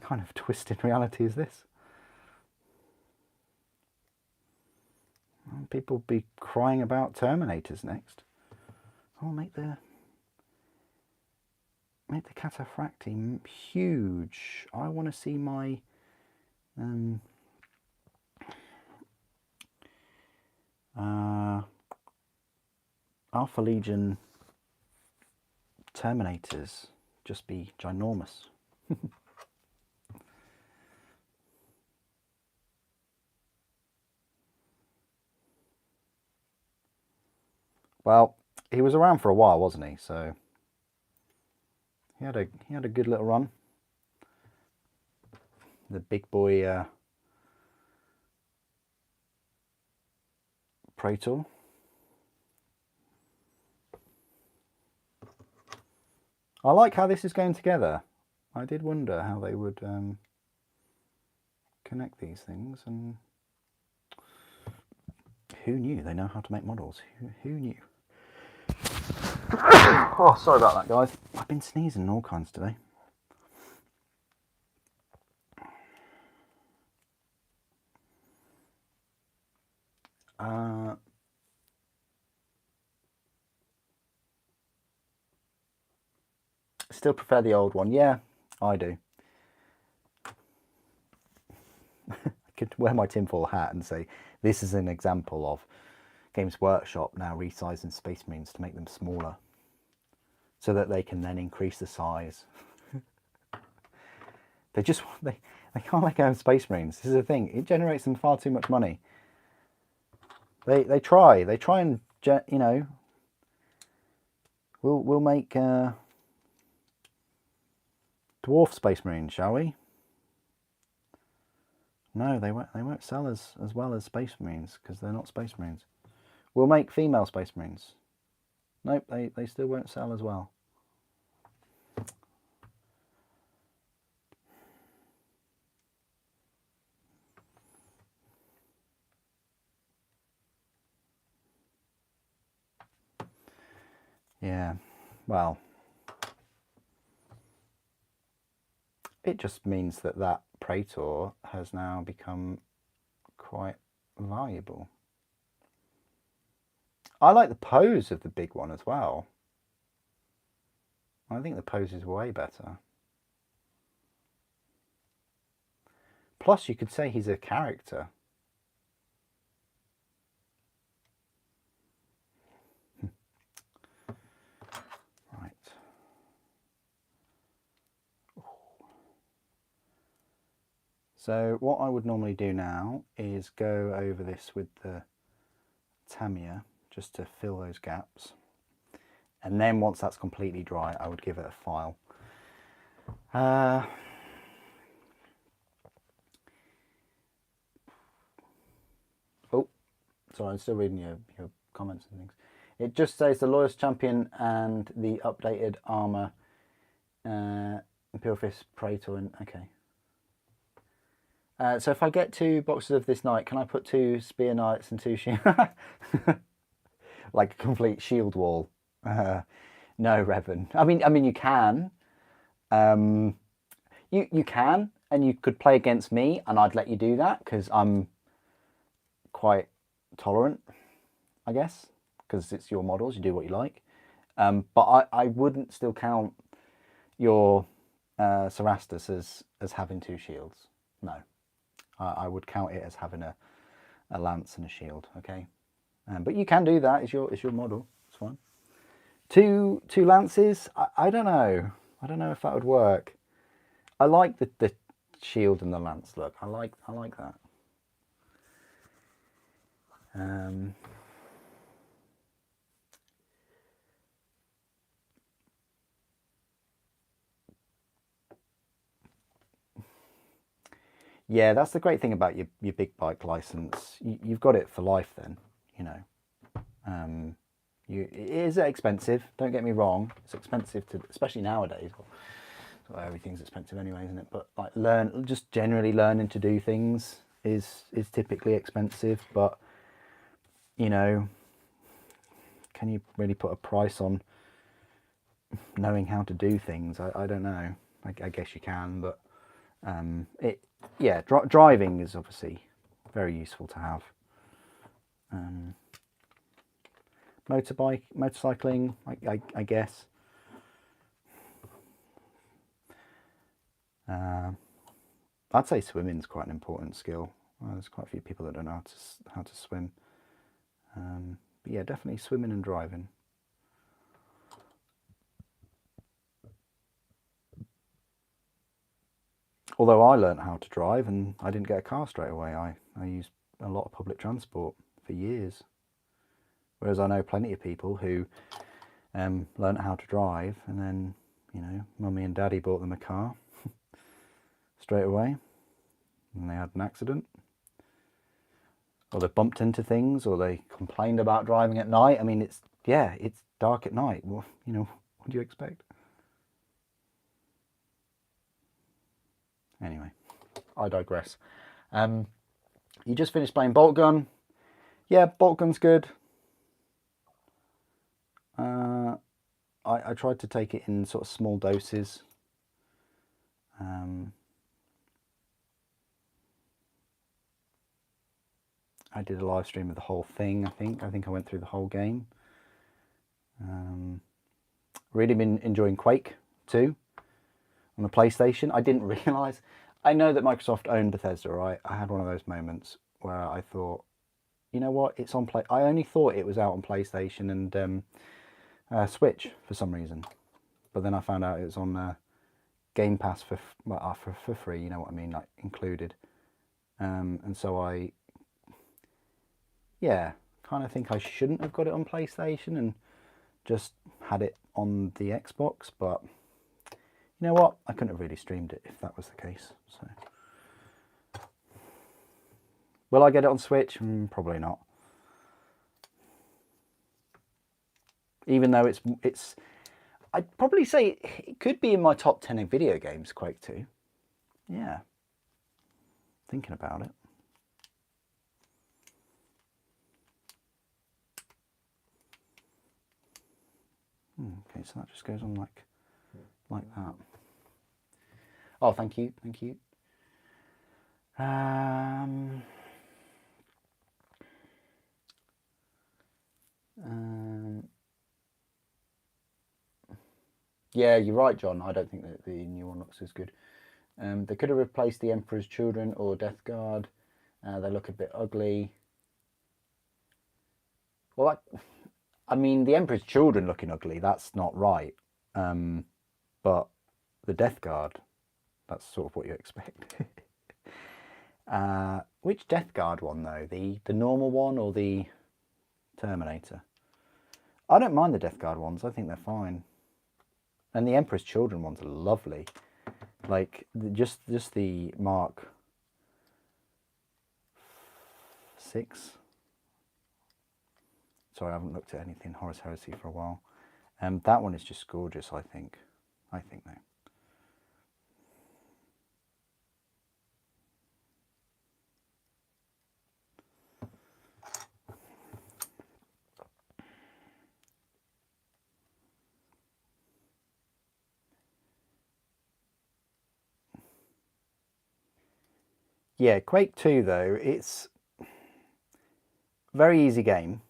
kind of twisted reality is this? People be crying about Terminators next. Oh, make the Cataphracti huge. I want to see my Alpha Legion Terminators just be ginormous. Well, he was around for a while, wasn't he? So he had a good little run. The big boy Praetor. I like how this is going together. I did wonder how they would connect these things, and who knew? They know how to make models. Who knew? Oh, sorry about that, guys. I've been sneezing all kinds today. Still prefer the old one. Yeah, I do. I could wear my tinfoil hat and say, this is an example of Games Workshop now resizing Space Marines to make them smaller, so that they can then increase the size. they can't let go of Space Marines. This is the thing. It generates them far too much money. They try and, you know, we'll make dwarf Space Marines, shall we? No, they won't sell as well as Space Marines because they're not Space Marines. We'll make female Space Marines. Nope, they still won't sell as well. Yeah, well, it just means that that Praetor has now become quite valuable. I like the pose of the big one as well. I think the pose is way better. Plus, you could say he's a character. Right. So what I would normally do now is go over this with the Tamiya just to fill those gaps. And then once that's completely dry, I would give it a file. Oh, sorry, I'm still reading your comments and things. It just says the Loyalist Champion and the updated armor, Imperial Fist Praetor. Okay. So if I get 2 boxes of this knight, can I put 2 Spear Knights and 2 shield? Like a complete shield wall. No, Revan. I mean, you can. You can, and you could play against me, and I'd let you do that because I'm quite tolerant, I guess, because it's your models. You do what you like. But I wouldn't still count your Cerastus as having 2 shields. No, I would count it as having a lance and a shield. Okay. But you can do that. It's your model. It's fine. Two lances. I don't know. I don't know if that would work. I like the shield and the lance look. I like that. Yeah, that's the great thing about your big bike license. You've got it for life then, you know. It is expensive, don't get me wrong. It's expensive to, especially nowadays. Well, everything's expensive anyway, isn't it? But like just generally learning to do things is typically expensive. But, you know, can you really put a price on knowing how to do things? I don't know. I guess you can, but driving is obviously very useful to have. Motorcycling, I guess. I'd say swimming's quite an important skill. Well, there's quite a few people that don't know how to swim. But yeah, definitely swimming and driving. Although I learnt how to drive and I didn't get a car straight away. I used a lot of public transport for years. Whereas I know plenty of people who learnt how to drive and then, you know, mummy and daddy bought them a car straight away and they had an accident. Or they bumped into things, or they complained about driving at night. I mean, it's dark at night. Well, you know, what do you expect? Anyway, I digress. You just finished playing bolt gun. Yeah, bolt gun's good. I tried to take it in sort of small doses. I did a live stream of the whole thing. I think I went through the whole game. Really been enjoying Quake 2 on the PlayStation. I didn't realise. I know that Microsoft owned Bethesda, right? I had one of those moments where I thought, you know what? It's on Play. I only thought it was out on PlayStation and Switch for some reason, but then I found out it was on Game Pass for free. You know what I mean, like included. And so I kind of think I shouldn't have got it on PlayStation and just had it on the Xbox, but you know what? I couldn't have really streamed it if that was the case. So, will I get it on Switch? Probably not. Even though it's, I'd probably say it could be in my top 10 of video games, Quake 2. Yeah. Thinking about it. Okay, so that just goes on like that. Oh, thank you. Yeah, you're right, John. I don't think that the new one looks as good. They could have replaced the Emperor's Children or Death Guard. They look a bit ugly. Well, I mean, the Emperor's Children looking ugly, that's not right. But the Death Guard, that's sort of what you expect. Which Death Guard one, though? The normal one or the Terminator? I don't mind the Death Guard ones. I think they're fine. And the Emperor's Children ones are lovely. Like, just the Mark 6. Sorry, I haven't looked at anything Horus Heresy for a while. That one is just gorgeous, I think. Though. Yeah, Quake 2 though, it's a very easy game,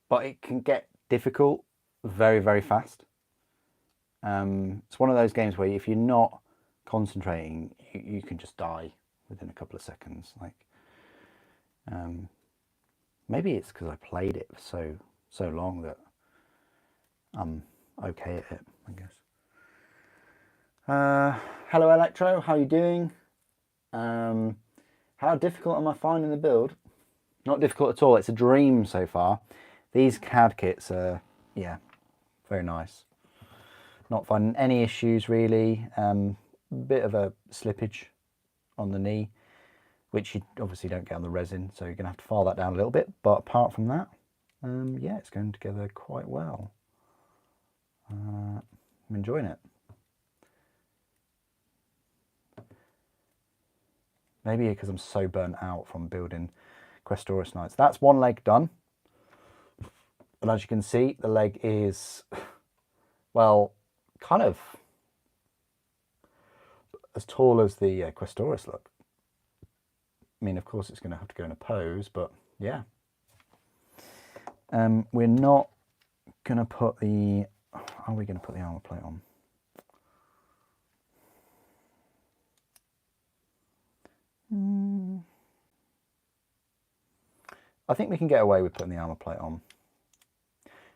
but it can get difficult very, very fast. It's one of those games where if you're not concentrating, you can just die within a couple of seconds. Like, Maybe it's because I played it for so long that I'm okay at it, I guess. Hello Electro, how are you doing? How difficult am I finding the build? Not difficult at all, it's a dream so far. These CAD kits are, yeah, very nice. Not finding any issues really. Bit of a slippage on the knee, which you obviously don't get on the resin, so you're going to have to file that down a little bit. But apart from that, yeah, it's going together quite well. I'm enjoying it. Maybe because I'm so burnt out from building Questoris Knights. That's one leg done. And as you can see, the leg is, well, kind of as tall as the Questoris look. I mean, of course, it's going to have to go in a pose, but yeah. We're not going to put the... Are we going to put the armor plate on? I think we can get away with putting the armor plate on.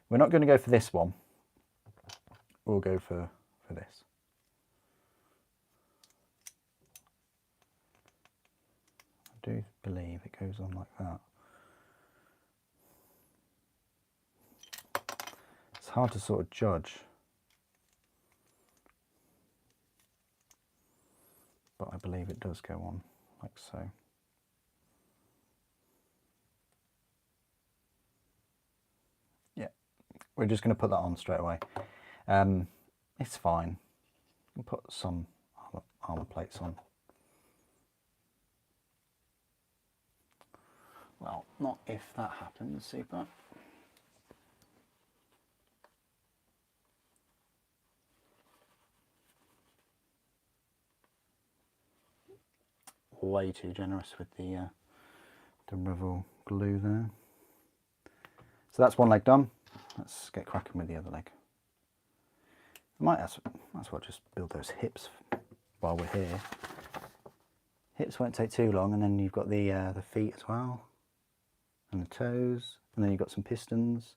We're not going to go for this one. We'll go for this. I do believe it goes on like that. It's hard to sort of judge. But I believe it does go on like so. Yeah, we're just going to put that on straight away. It's fine. We'll put some armor plates on. Well, not if that happens, super. Way too generous with the Revel glue there. So that's one leg done. Let's get cracking with the other leg. I might as well just build those hips while we're here. Hips won't take too long, and then you've got the feet as well, and the toes, and then you've got some pistons.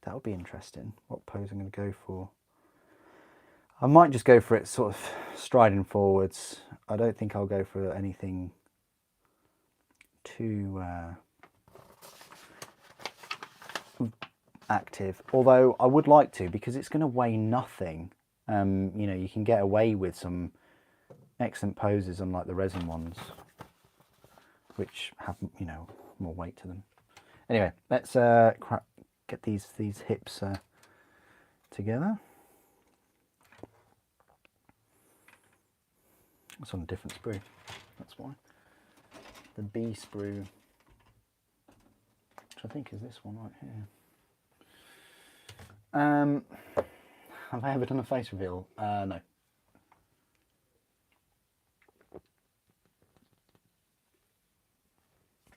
That'll be interesting. What pose I'm going to go for? I might just go for it sort of striding forwards. I don't think I'll go for anything too active, although I would like to, because it's going to weigh nothing. You know, you can get away with some excellent poses unlike the resin ones, which have, you know, more weight to them. Anyway, let's get these hips together. It's on a different sprue, that's why. The B sprue, which I think is this one right here. Have I ever done a face reveal? No.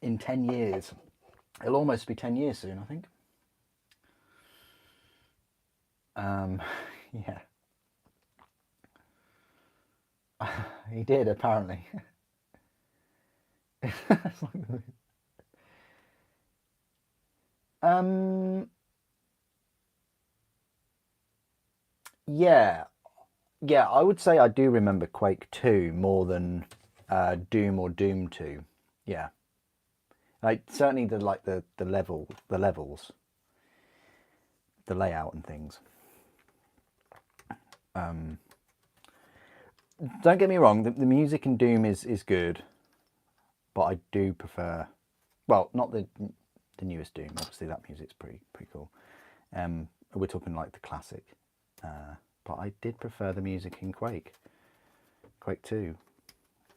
In 10 years. It'll almost be 10 years soon, I think. Yeah. He did, apparently. Yeah, I would say I do remember Quake 2 more than Doom or Doom 2. Yeah, like certainly the levels, the layout and things. Don't get me wrong, the music in Doom is good, but I do prefer, well, not the newest Doom. Obviously, that music's pretty cool. We're talking like the classic. But I did prefer the music in Quake 2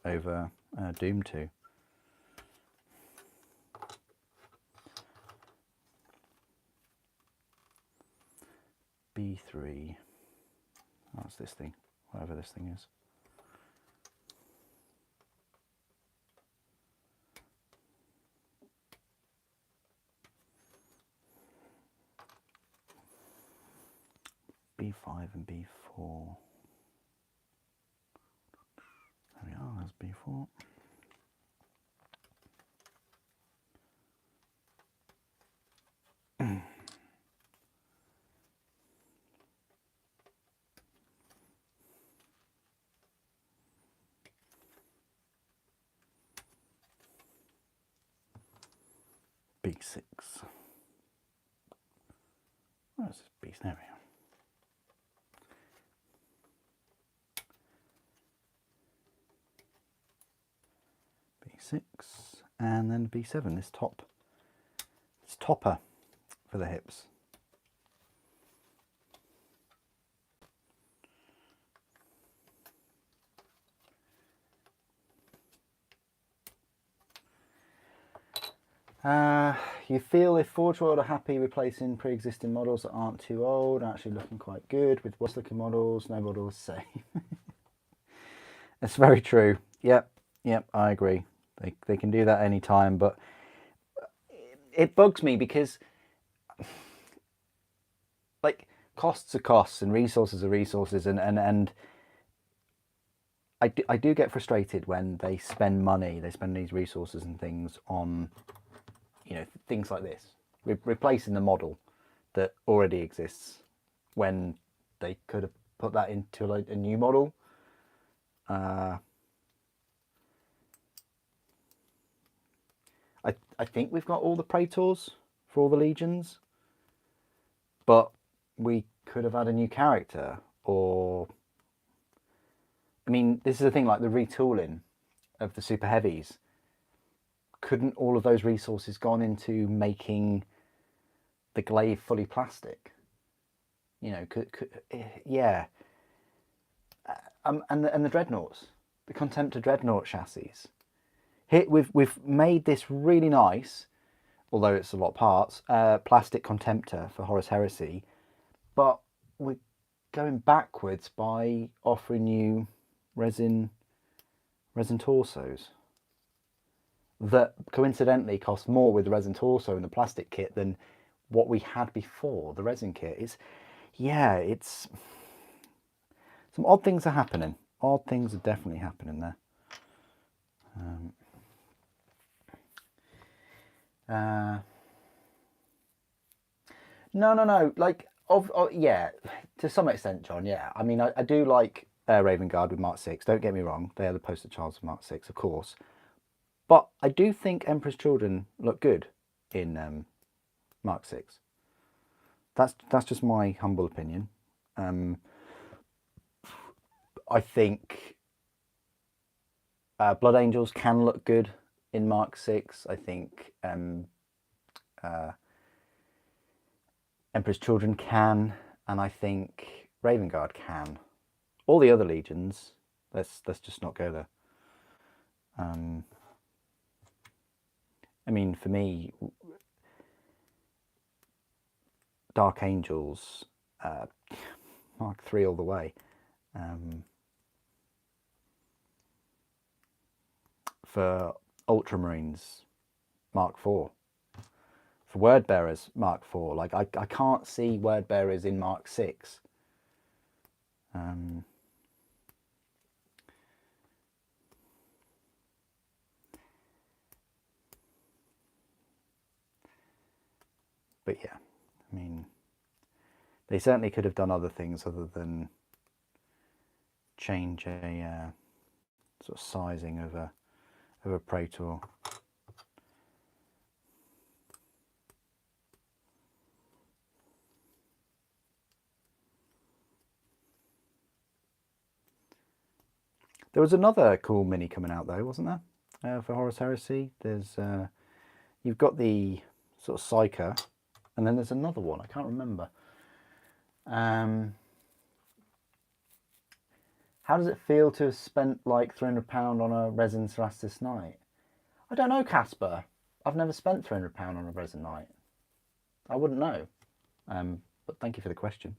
over Doom 2. B3, that's this thing, whatever this thing is. B5 and B4. There we are, there's B4. B6. Where's this B? There we are. B6, and then B7. This topper for the hips. You feel if Forge World are happy replacing pre-existing models that aren't too old, actually looking quite good, with worse looking models, no models same. That's very true. Yep, I agree. They can do that anytime, but it bugs me because like costs are costs and resources are resources, and I do get frustrated when they spend money, they spend these resources and things on, you know, things like this, replacing the model that already exists when they could have put that into like a new model. I think we've got all the Praetors for all the legions, but we could have had a new character, or I mean, this is the thing, like the retooling of the super heavies. Couldn't all of those resources gone into making the glaive fully plastic? You know, yeah. And the dreadnoughts, the Contemptor dreadnought chassis. Here we've made this really nice, although it's a lot of parts, plastic Contemptor for Horus Heresy, but we're going backwards by offering you resin torsos that coincidentally cost more with the resin torso and the plastic kit than what we had before, the resin kit. It's some odd things are happening. Odd things are definitely happening there. No. Like, yeah, to some extent, John. Yeah, I mean, I do like Raven Guard with Mark 6. Don't get me wrong; they are the poster childs of Mark 6, of course. But I do think Emperor's Children look good in Mark 6. That's just my humble opinion. I think Blood Angels can look good in Mark 6. I think Emperor's Children can, and I think Raven Guard can. All the other legions, let's just not go there. I mean, for me, Dark Angels, Mark 3 all the way. For Ultramarines, Mark 4. For Word Bearers, Mark 4. Like, I can't see Word Bearers in Mark 6. But yeah, I mean, they certainly could have done other things other than change a sort of sizing of a Praetor. There was another cool mini coming out though, wasn't there? For Horus Heresy, there's you've got the sort of Psyker, and then there's another one. I can't remember. How does it feel to have spent like £300 on a resin Cerastus Knight? I don't know, Casper. I've never spent £300 on a resin Knight. I wouldn't know. But thank you for the question.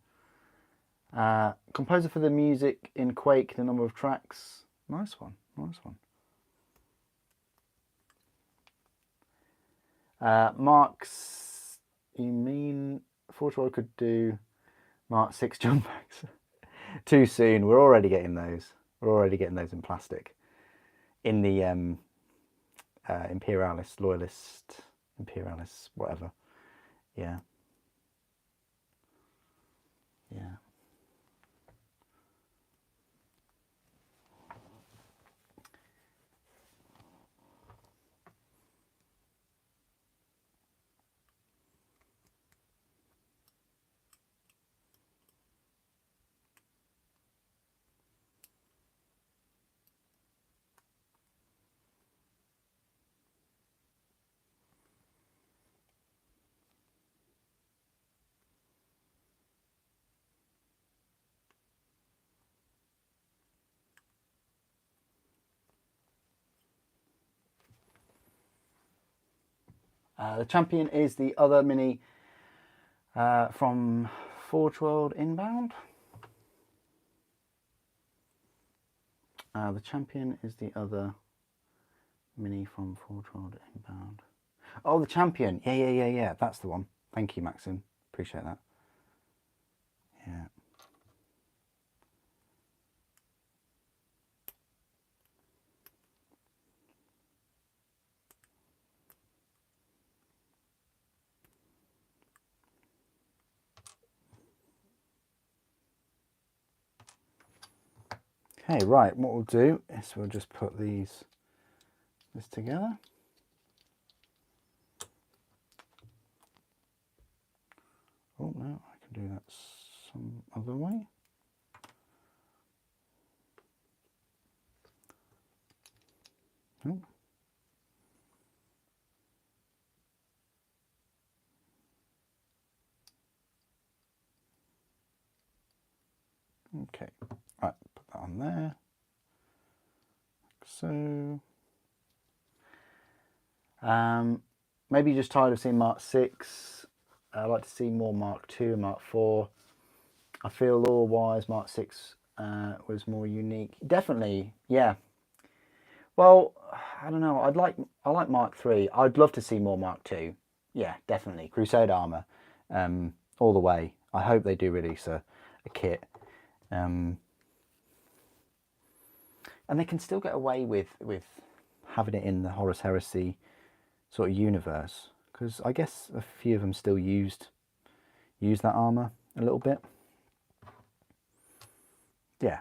Composer for the music in Quake, the number of tracks. Nice one, nice one. Marks, you mean Forge World could do Mark 6 jump packs? Too soon. We're already getting those. We're already getting those in plastic. In the Imperialist, Loyalist, Imperialist, whatever. Yeah. Yeah. The Champion is the other mini from Forge World Inbound. The Champion is the other mini from Forge World Inbound. Oh, the Champion. Yeah. That's the one. Thank you, Maxim. Appreciate that. Yeah. Okay, right, what we'll do is we'll just put this together. Oh no, I can do that some other way. Oh. Okay, right, put that on there. So, maybe you're just tired of seeing Mark 6. I'd like to see more Mark 2 and Mark 4. I feel lore-wise Mark 6 was more unique. Definitely, yeah. Well, I don't know. I like Mark 3. I'd love to see more Mark 2. Yeah, definitely. Crusade armor, all the way. I hope they do release a kit. And they can still get away with having it in the Horus Heresy sort of universe, because I guess a few of them still use that armor a little bit. Yeah,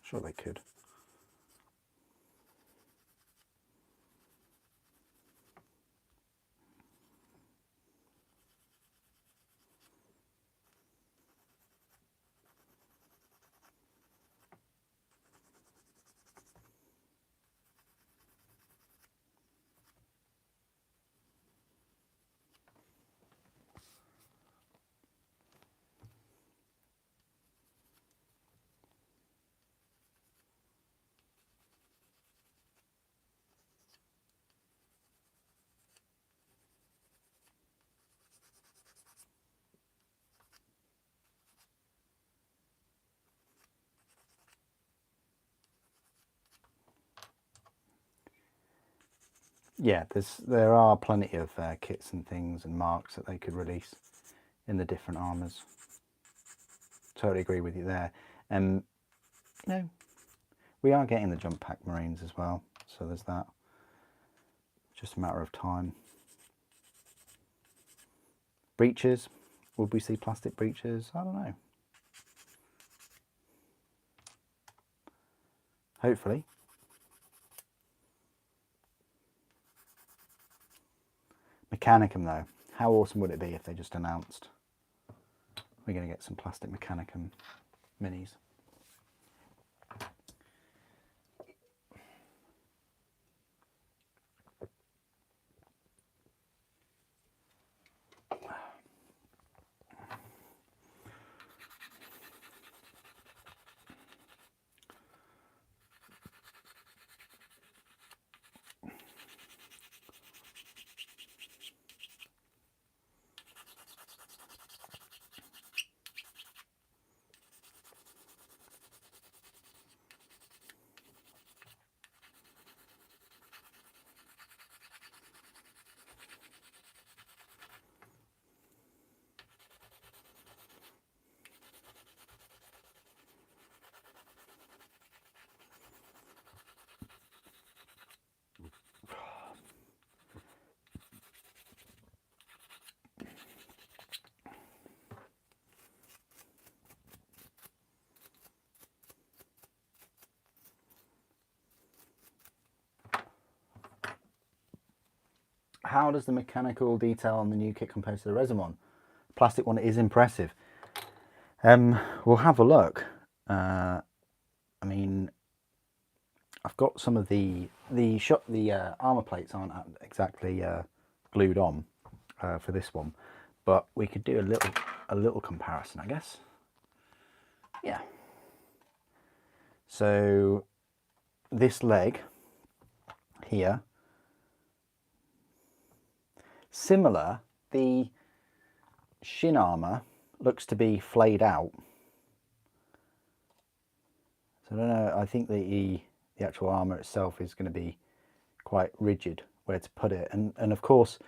sure they could. Yeah, there are plenty of kits and things and marks that they could release in the different armors. Totally agree with you there. You know, we are getting the jump pack Marines as well, so there's that. Just a matter of time. Breaches, would we see plastic breaches? I don't know. Hopefully. Mechanicum though, how awesome would it be if they just announced we're going to get some plastic Mechanicum minis? How does the mechanical detail on the new kit compare to the resin one? Plastic one is impressive. We'll have a look. I mean, I've got some of the armor plates aren't exactly glued on for this one, but we could do a little comparison, I guess. Yeah. So this leg here similar. The shin armour looks to be flayed out. So I don't know, I think the actual armour itself is going to be quite rigid where to put it. And of course,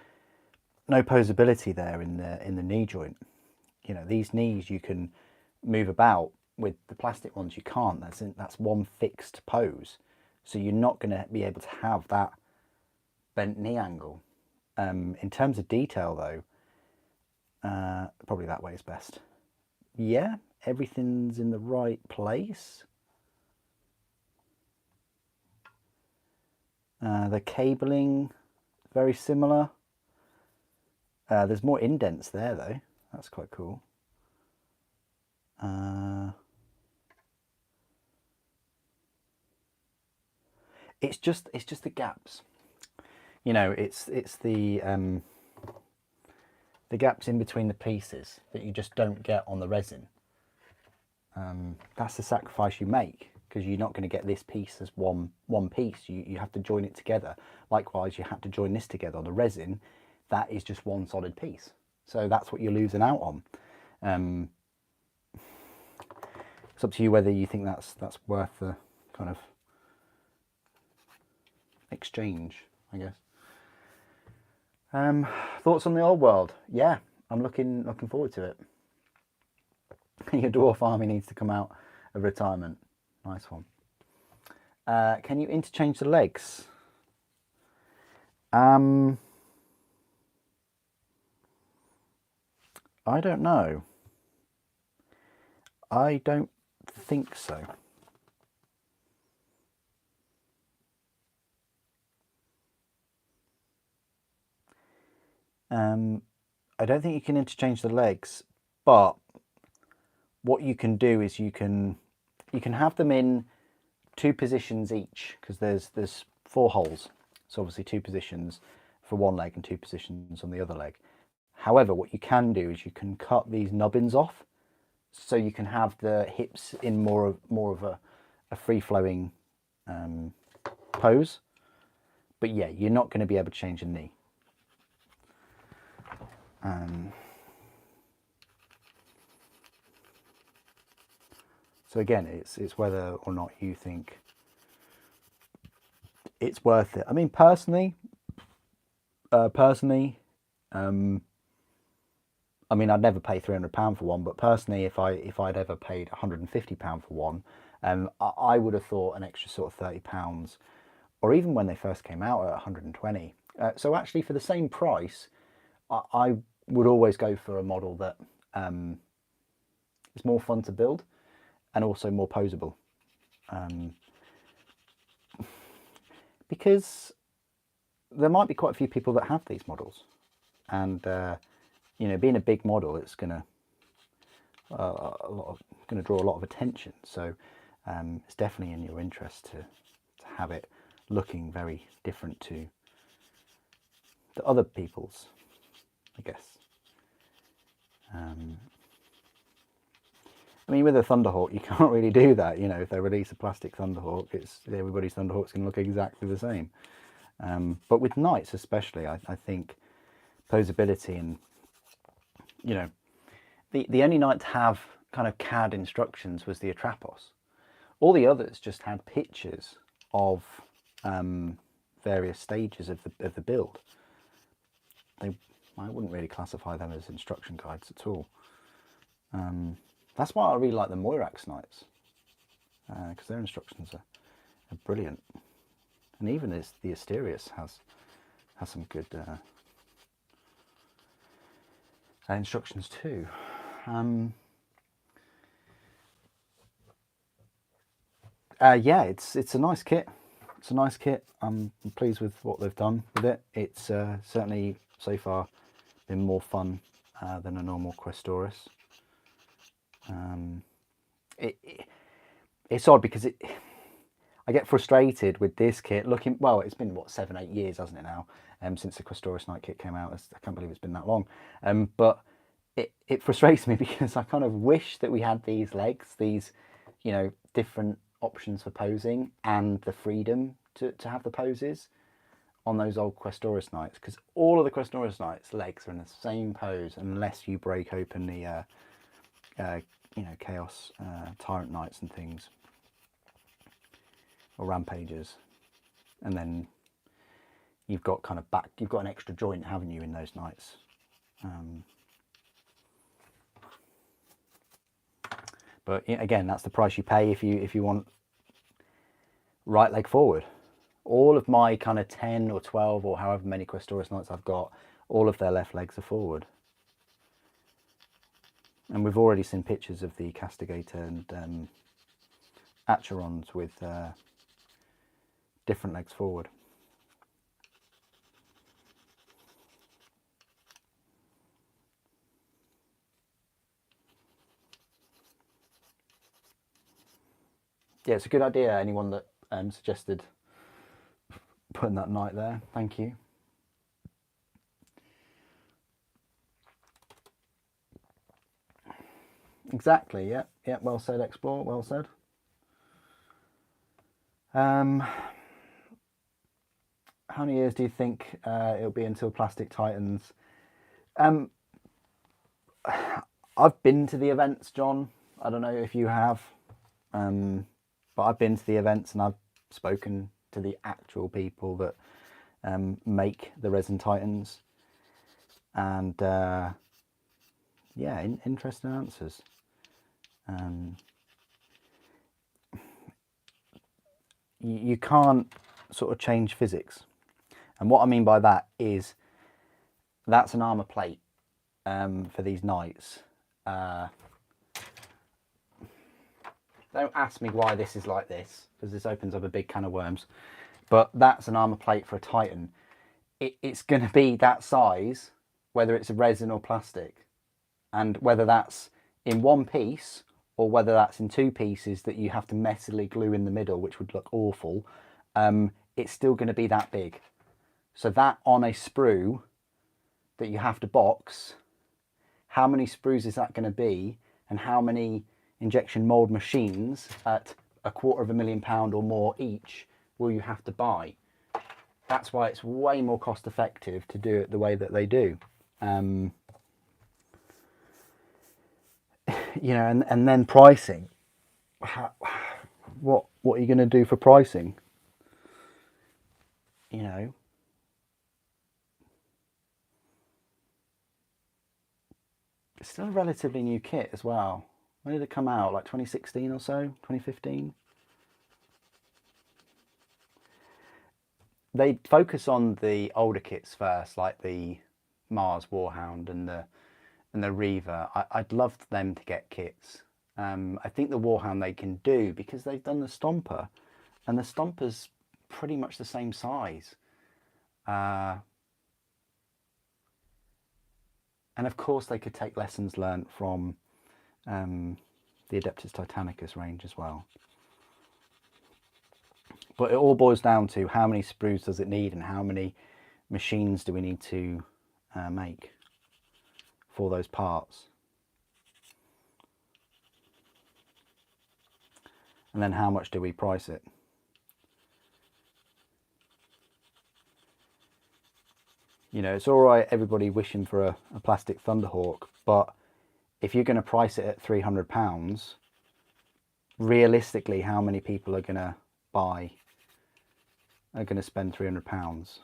no posability there in the knee joint. You know, these knees you can move about, with the plastic ones you can't. That's one fixed pose. So you're not going to be able to have that bent knee angle. In terms of detail though, probably that way is best. Yeah, everything's in the right place. The cabling, very similar. There's more indents there though. That's quite cool. It's just the gaps. You know, it's the gaps in between the pieces that you just don't get on the resin. That's the sacrifice you make, because you're not going to get this piece as one piece. You have to join it together. Likewise, you have to join this together. On the resin, that is just one solid piece. So that's what you're losing out on. It's up to you whether you think that's worth the kind of exchange, I guess. Thoughts on the old world? Yeah, I'm looking forward to it. Your dwarf army needs to come out of retirement. Nice one. Can you interchange the legs? I don't know. I don't think so. I don't think you can interchange the legs, but what you can do is you can have them in 2 positions each, because there's 4 holes, so obviously 2 positions for one leg and 2 positions on the other leg. However, what you can do is you can cut these nubbins off, so you can have the hips in more of a free-flowing pose. But yeah, you're not going to be able to change a knee. So again, it's whether or not you think it's worth it. I mean, personally, I mean, I'd never pay £300 for one, but personally, if I'd ever paid £150 for one, I would have thought an extra sort of £30, or even when they first came out at 120. So actually, for the same price, I would always go for a model that is more fun to build and also more posable, because there might be quite a few people that have these models, and you know, being a big model, it's gonna draw a lot of attention. So it's definitely in your interest to have it looking very different to the other people's, I guess. I mean, with a Thunderhawk, you can't really do that. You know, if they release a plastic Thunderhawk, everybody's Thunderhawk's going to look exactly the same. But with Knights especially, I think posability, and you know, the only Knight to have kind of CAD instructions was the Atrapos. All the others just had pictures of various stages of the build. I wouldn't really classify them as instruction guides at all. That's why I really like the Moirax Knights, because their instructions are brilliant, and even the Asterius has some good instructions too. Yeah, it's a nice kit. It's a nice kit. I'm pleased with what they've done with it. It's certainly so far been more fun than a normal Questoris. It's odd because I get frustrated with this kit looking, well, it's been what, 7-8 years, hasn't it now, since the Questoris Knight kit came out. I can't believe it's been that long. But it frustrates me because I kind of wish that we had these legs, these, you know, different options for posing and the freedom to have the poses on those old Questoris knights, because all of the Questoris knights' legs are in the same pose unless you break open the you know, Chaos Tyrant Knights and things, or Rampages, and then you've got kind of back, you've got an extra joint, haven't you, in those knights. But again, that's the price you pay if you want right leg forward. All of my kind of 10 or 12 or however many Questoris Knights I've got, all of their left legs are forward. And we've already seen pictures of the Castigator and Acherons with different legs forward. Yeah, it's a good idea. Anyone that suggested putting that knight there, thank you. Exactly, yeah, yeah, well said, Explore, well said. How many years do you think it'll be until Plastic Titans? I've been to the events, John. I don't know if you have, but I've been to the events and I've spoken to the actual people that make the Resin Titans, and yeah, interesting answers. You can't sort of change physics, and what I mean by that is that's an armor plate for these knights. Don't ask me why this is like this, because this opens up a big can of worms, but that's an armor plate for a Titan. It's going to be that size whether it's a resin or plastic, and whether that's in one piece or whether that's in two pieces that you have to messily glue in the middle, which would look awful. It's still going to be that big. So that on a sprue that you have to box, how many sprues is that going to be, and how many injection mold machines at £250,000 or more each will you have to buy? That's why it's way more cost effective to do it the way that they do. You know, and then pricing. What are you going to do for pricing? You know, it's still a relatively new kit as well. When did it come out? Like 2016 or so? 2015? They focus on the older kits first, like the Mars Warhound and the Reaver. I'd love them to get kits. I think the Warhound they can do because they've done the Stomper, and the Stomper's pretty much the same size. And of course they could take lessons learnt from the Adeptus Titanicus range as well. But it all boils down to how many sprues does it need and how many machines do we need to make for those parts. And then how much do we price it? You know, it's all right everybody wishing for a plastic Thunderhawk, but if you're going to price it at £300, realistically how many people are going to spend £300?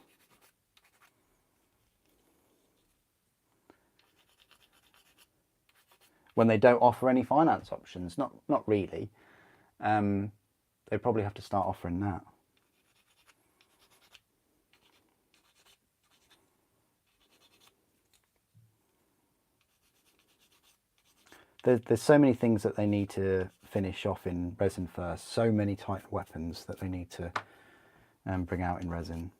When they don't offer any finance options. Not really. They probably have to start offering that. There's so many things that they need to finish off in resin first. So many Titan weapons that they need to bring out in resin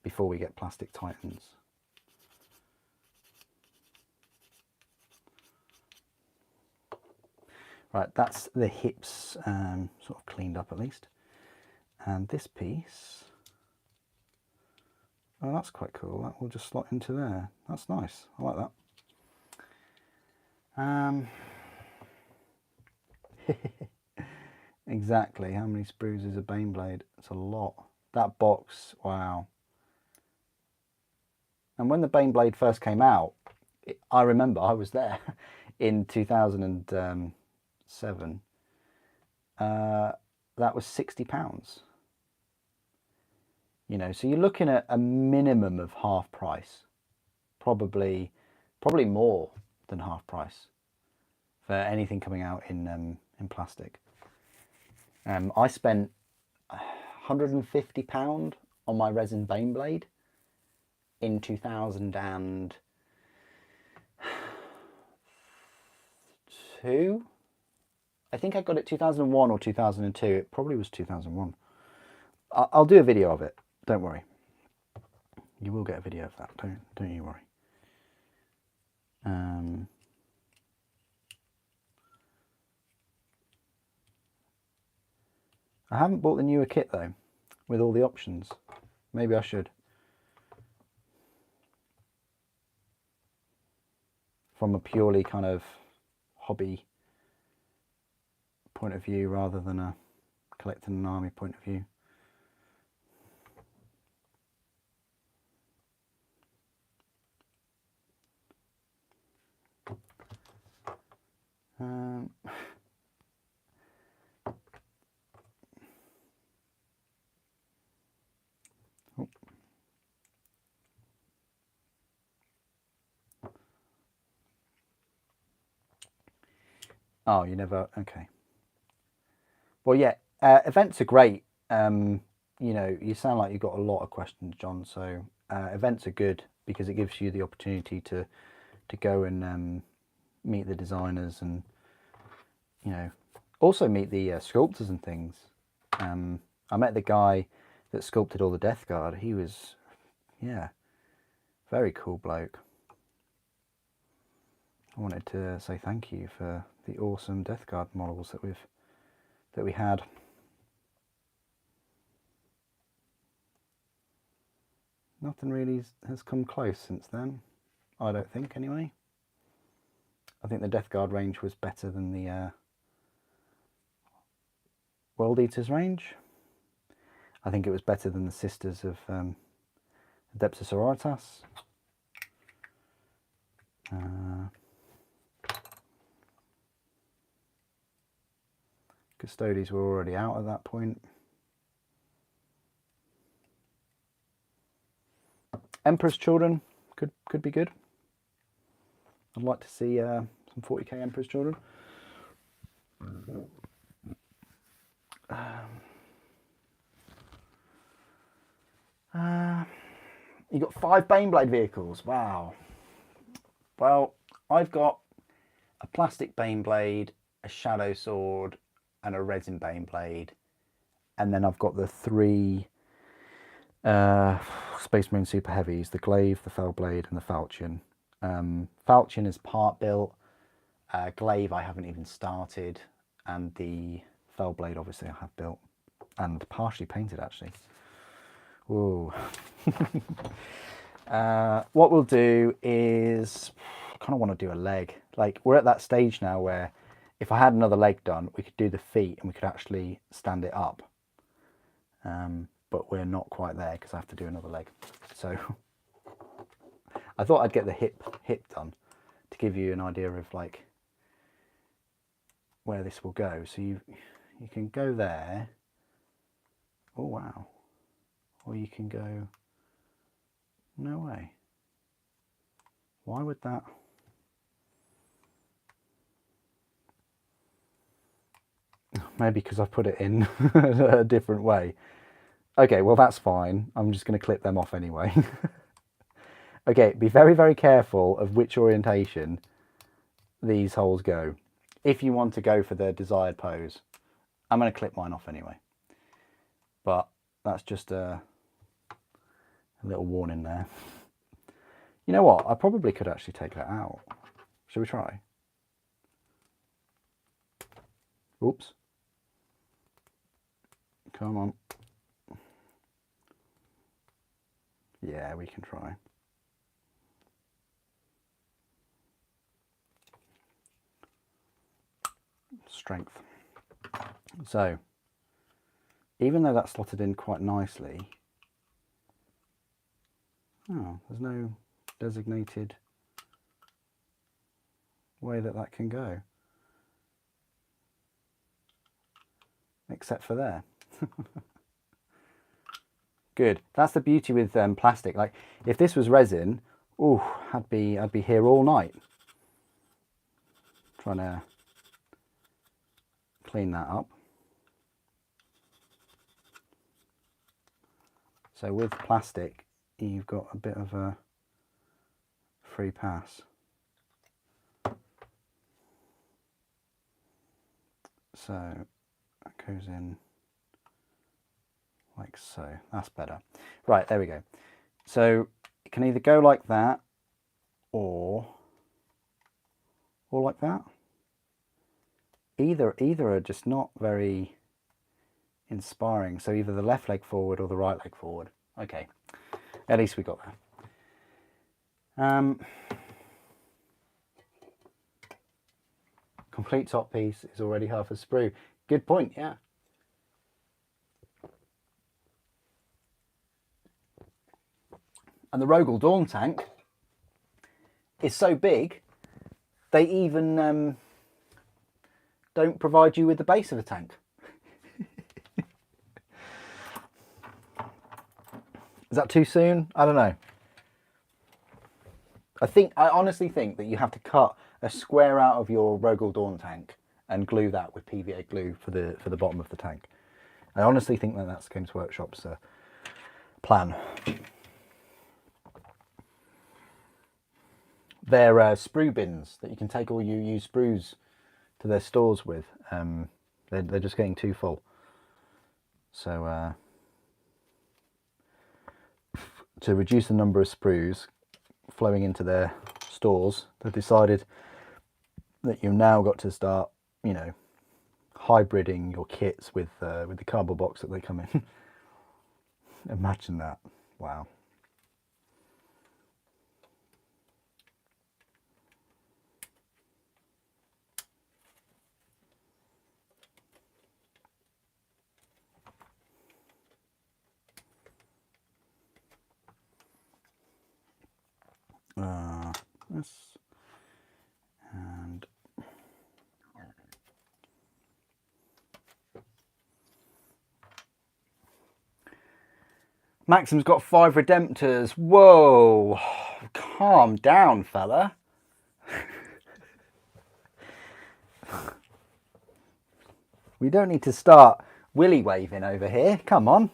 before we get Plastic Titans. Right, that's the hips sort of cleaned up at least. And this piece, oh, that's quite cool. That will just slot into there. That's nice. I like that. Exactly. How many sprues is a Baneblade? It's a lot. That box, wow. And when the Bane Blade first came out, I remember I was there in 2007. That was £60. You know, so you're looking at a minimum of half price, probably more than half price for anything coming out in plastic. I spent £150 on my resin Bane Blade in 2002. I think I got it 2001 or 2002. It probably was 2001. I'll do a video of it. Don't worry. You will get a video of that. Don't you worry. I haven't bought the newer kit though, with all the options. Maybe I should. From a purely kind of hobby point of view rather than a collecting an army point of view. Oh, you never, okay. Well, yeah, events are great. You know, you sound like you've got a lot of questions, John. So events are good because it gives you the opportunity to go and meet the designers and, you know, also meet the sculptors and things. I met the guy that sculpted all the Death Guard. He was, yeah, very cool bloke. I wanted to say thank you for the awesome Death Guard models that we had. Nothing really has come close since then, I don't think anyway. I think the Death Guard range was better than the World Eaters range. I think it was better than the Sisters of Adeptus Sororitas. Custodies were already out at that point. Emperor's Children could be good. I'd like to see some 40k Emperor's Children. You got 5 Baneblade vehicles. Wow. Well, I've got a plastic Baneblade, a Shadow Sword, and a resin Baneblade, and then I've got the 3 Space Marine Super Heavies: the Glaive, the Fellblade, and the Falchion. Falchion is part built. Glaive I haven't even started, and the Fellblade obviously I have built and partially painted actually. Whoa. What we'll do is, I kind of want to do a leg. Like, we're at that stage now where if I had another leg done, we could do the feet and we could actually stand it up. But we're not quite there because I have to do another leg. So I thought I'd get the hip done to give you an idea of like where this will go. So you can go there. Oh wow. Or you can go, no way. Why would that? Maybe because I've put it in a different way. Okay, well that's fine. I'm just going to clip them off anyway. Okay, be very, very careful of which orientation these holes go if you want to go for the desired pose. I'm going to clip mine off anyway. But that's just a little warning there. You know what? I probably could actually take that out. Shall we try? Oops. Come on. Yeah, we can try. Strength. So even though that's slotted in quite nicely, oh, there's no designated way that that can go, except for there. Good. That's the beauty with plastic. Like, if this was resin, ooh, I'd be here all night trying to clean that up. So with plastic, you've got a bit of a free pass. So that goes in like so. That's better. Right, there we go. So it can either go like that or like that. Either are just not very inspiring. So either the left leg forward or the right leg forward. Okay, at least we got that. Complete top piece is already half a sprue. Good point, yeah. And the Rogel Dawn tank is so big, they even don't provide you with the base of the tank. Is that too soon? I don't know. I honestly think that you have to cut a square out of your Rogel Dawn tank and glue that with PVA glue for the bottom of the tank. I honestly think that that's Games Workshop's plan. They're sprue bins that you can take all your used sprues to their stores with. They're just getting too full. So to reduce the number of sprues flowing into their stores, they've decided that you've now got to start, you know, hybriding your kits with the cardboard box that they come in. Imagine that. Wow. This and Maxim's got 5 Redemptors. Whoa, calm down, fella. We don't need to start willy waving over here. Come on.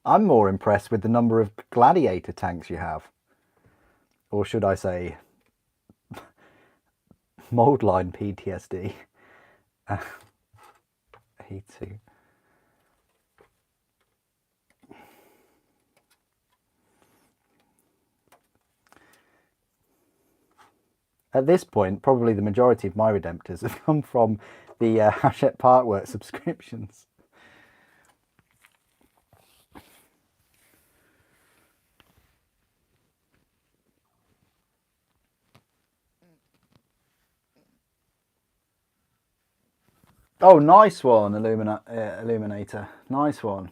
I'm more impressed with the number of gladiator tanks you have. Or should I say, mold line PTSD. E2. At this point, probably the majority of my Redemptors have come from the Hachette Parkwork subscriptions. Oh, nice one, Illuminator. Nice one.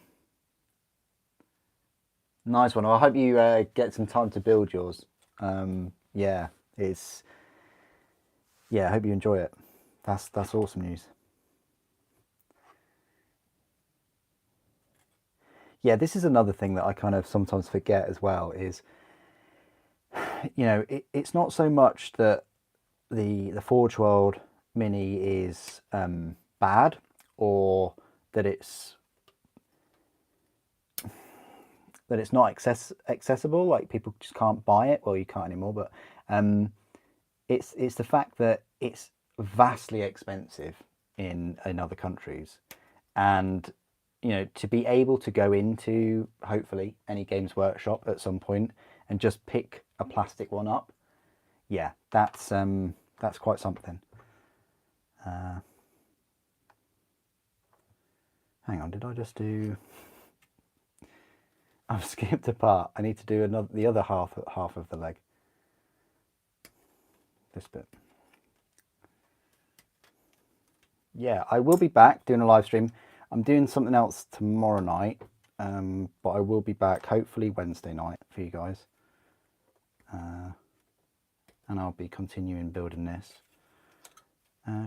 Nice one. Well, I hope you get some time to build yours. Yeah, I hope you enjoy it. That's awesome news. Yeah, this is another thing that I kind of sometimes forget as well is, you know, it's not so much that the Forge World Mini is bad, or that it's not accessible, like people just can't buy it. Well, you can't anymore, but it's the fact that it's vastly expensive in other countries, and you know, to be able to go into hopefully any Games Workshop at some point and just pick a plastic one up, yeah, that's quite something. Hang on, did I just do? I've skipped a part. I need to do the other half of the leg. This bit. yeah, I will be back doing a live stream. I'm doing something else tomorrow night, but I will be back hopefully Wednesday night for you guys. And I'll be continuing building this.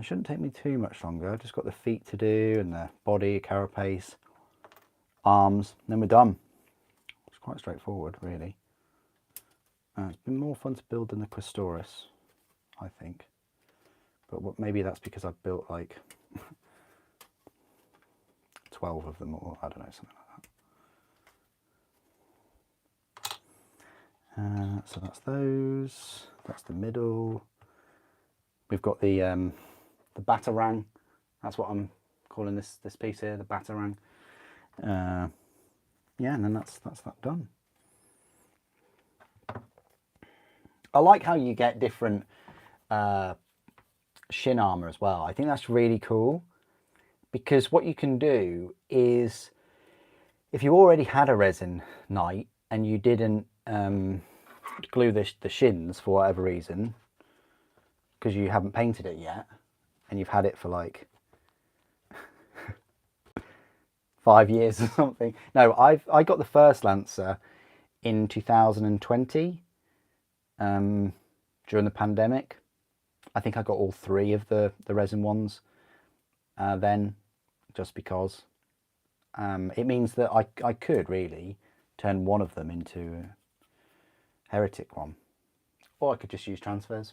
Shouldn't take me too much longer. I've just got the feet to do and the body, carapace, arms, then we're done. It's quite straightforward, really. It's been more fun to build than the Questoris, I think. But maybe that's because I've built like 12 of them, or I don't know, something like that. So that's those. That's the middle. We've got the batarang. That's what I'm calling this piece here, the batarang. Yeah, and then that's that done. I like how you get different shin armor as well. I think that's really cool, because what you can do is, if you already had a resin knight and you didn't glue the shins for whatever reason, because you haven't painted it yet, and you've had it for like 5 years or something. No, I got the first Lancer in 2020 during the pandemic. I think I got all 3 of the resin ones then, just because. It means that I could really turn one of them into a heretic one, or I could just use transfers.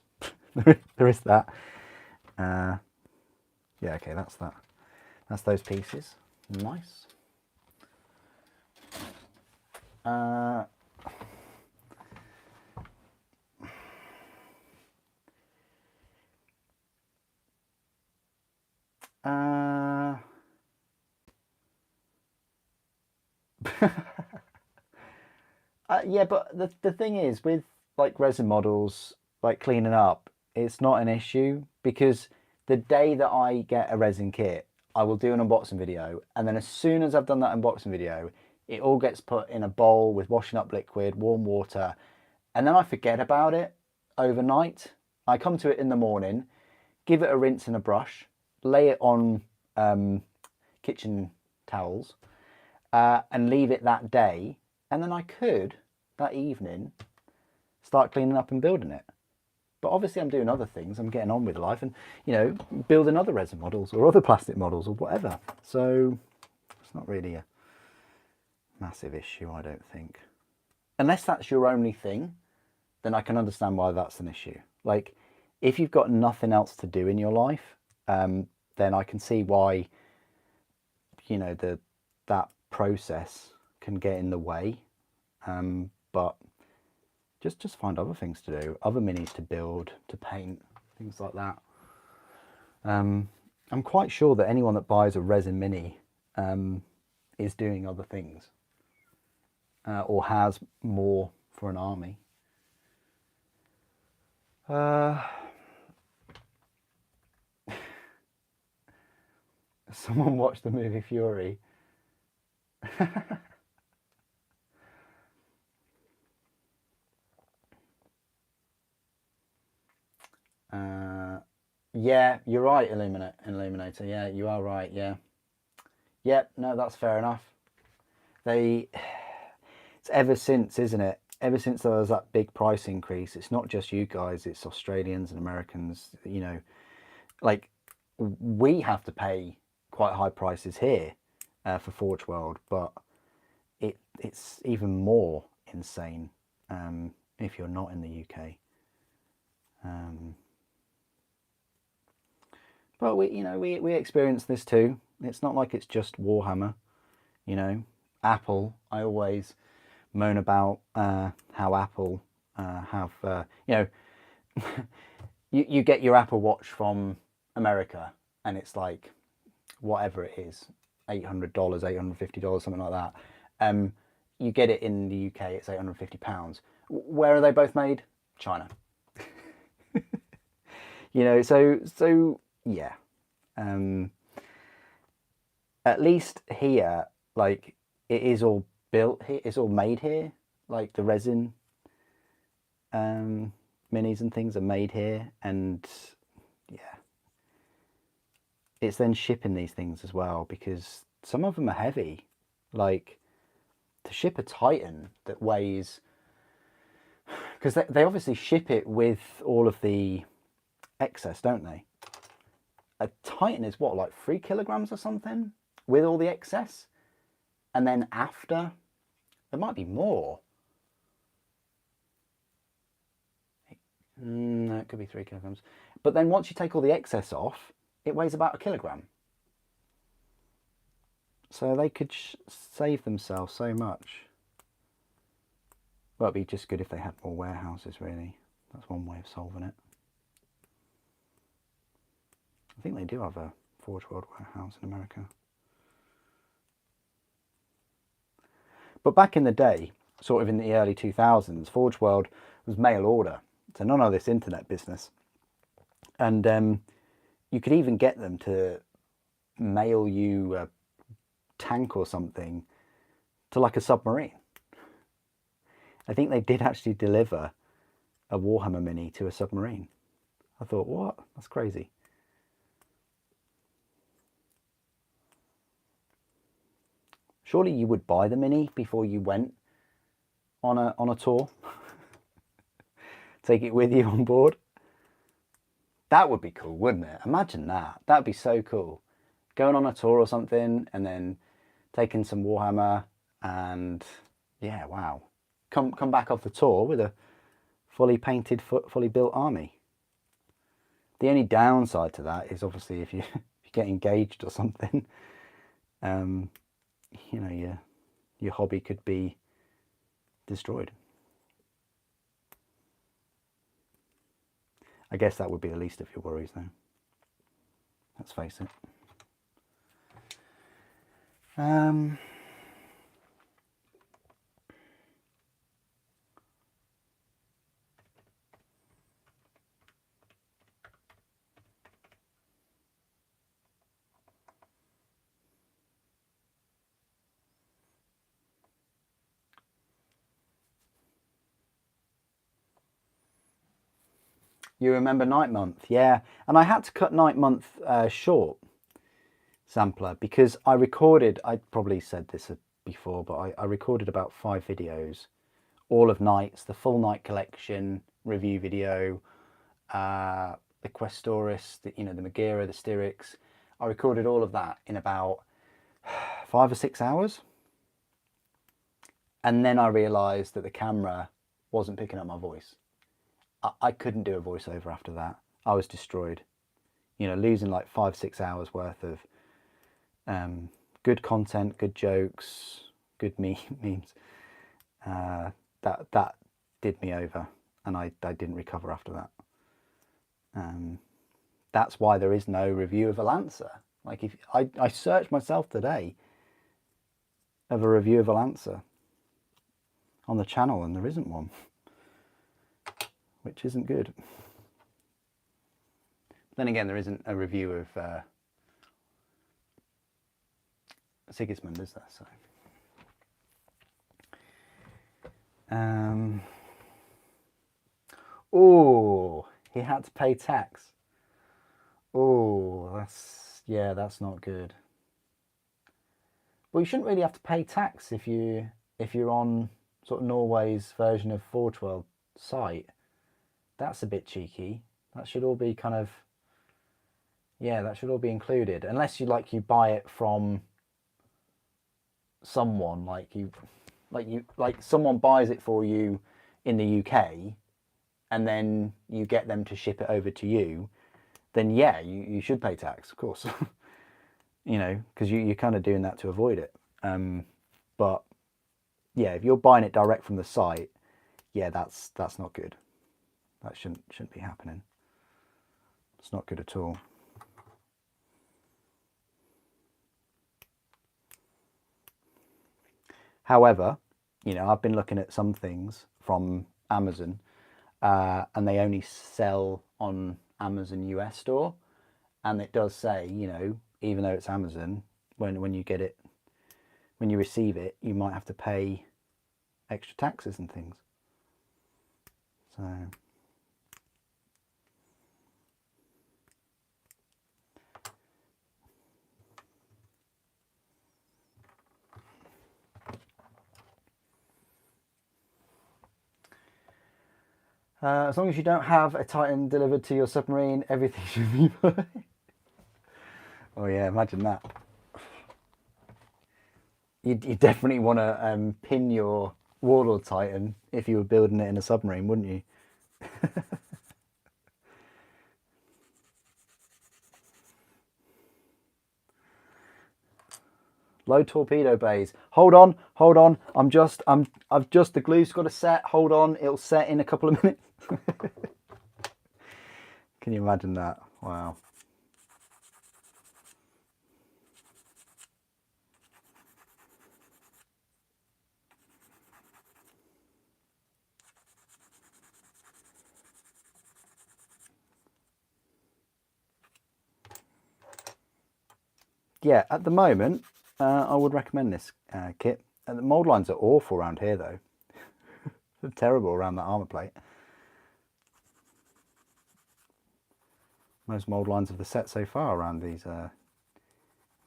There is that. Yeah, okay, that's that. That's those pieces. Nice. Yeah, but the thing is, with like resin models, like cleaning up, it's not an issue, because the day that I get a resin kit, I will do an unboxing video, and then as soon as I've done that unboxing video, it all gets put in a bowl with washing up liquid, warm water, and then I forget about it overnight. I come to it in the morning, give it a rinse and a brush, lay it on kitchen towels, and leave it that day, and then I could, that evening, start cleaning up and building it. But obviously I'm doing other things, I'm getting on with life, and, you know, building other resin models or other plastic models or whatever. So it's not really a massive issue, I don't think. Unless that's your only thing, then I can understand why that's an issue. Like, if you've got nothing else to do in your life, then I can see why, you know, that process can get in the way. But just find other things to do, other minis to build, to paint, things like that. I'm quite sure that anyone that buys a resin mini is doing other things, or has more for an army. Someone watched the movie Fury. Yeah, you're right, Illuminator. Yeah, you are right. Yeah. Yep. No, that's fair enough. It's ever since, isn't it? Ever since there was that big price increase, it's not just you guys, it's Australians and Americans, you know, like, we have to pay quite high prices here for Forge World, but it's even more insane if you're not in the UK. But we experience this too. It's not like it's just Warhammer, you know. Apple, I always moan about how Apple have, you know, you get your Apple Watch from America and it's like, whatever it is, $800, $850, something like that. You get it in the UK, it's £850. Where are they both made? China. You know, so yeah. At least here, like, it is all built here, it's all made here. Like the resin minis and things are made here, and yeah, it's then shipping these things as well, because some of them are heavy. Like, to ship a Titan that weighs, because they obviously ship it with all of the excess, don't they? A Titan is what, like 3 kilograms or something with all the excess, and then after there might be more. No, it could be 3 kilograms, but then once you take all the excess off, it weighs about 1 kilogram. So they could save themselves so much. Well, it'd be just good if they had more warehouses, really. That's one way of solving it. I think they do have a Forge World warehouse in America. But back in the day, sort of in the early 2000s, Forge World was mail order. So none of this internet business. And you could even get them to mail you a tank or something to like a submarine. I think they did actually deliver a Warhammer Mini to a submarine. I thought, what? That's crazy. Surely you would buy the Mini before you went on a tour. Take it with you on board. That would be cool, wouldn't it? Imagine that. That'd be so cool. Going on a tour or something and then taking some Warhammer and yeah, wow. Come back off the tour with a fully painted, fully built army. The only downside to that is obviously if you get engaged or something, you know, your hobby could be destroyed. I guess that would be the least of your worries, though. Let's face it. You remember Night Month? Yeah. And I had to cut Night Month short, Sampler, because I recorded, I probably said this before, but I recorded about 5 videos, all of Nights, the full Night collection, review video, the Questoris, the Magira, the Styrics. I recorded all of that in about 5 or 6 hours. And then I realised that the camera wasn't picking up my voice. I couldn't do a voiceover after that. I was destroyed. You know, losing like 5-6 hours worth of good content, good jokes, good memes. That did me over, and I didn't recover after that. That's why there is no review of a Lancer. Like, if I searched myself today of a review of a Lancer on the channel, and there isn't one, which isn't good. Then again, there isn't a review of Sigismund, is there? So, oh, he had to pay tax. Oh, that's not good. Well, you shouldn't really have to pay tax if you're on sort of Norway's version of Forge World site. That's a bit cheeky. That should all be kind of, yeah, that should all be included, unless you buy it from someone, like someone buys it for you in the UK, and then you get them to ship it over to you. Then yeah, you should pay tax, of course. You know, because you're kind of doing that to avoid it. But yeah, if you're buying it direct from the site, yeah, that's not good. That shouldn't be happening. It's not good at all. However, you know, I've been looking at some things from Amazon, and they only sell on Amazon US store, and it does say, you know, even though it's Amazon, when you get it, when you receive it, you might have to pay extra taxes and things. So As long as you don't have a Titan delivered to your submarine, everything should be fine. Oh yeah, imagine that. You definitely want to pin your Warlord Titan if you were building it in a submarine, wouldn't you? Low torpedo bays. Hold on, hold on. I've just, the glue's got to set. Hold on, it'll set in a couple of minutes. Can you imagine that? Wow. Yeah, at the moment, I would recommend this kit. The mould lines are awful around here, though. They're terrible around that armour plate. Most mould lines of the set so far around these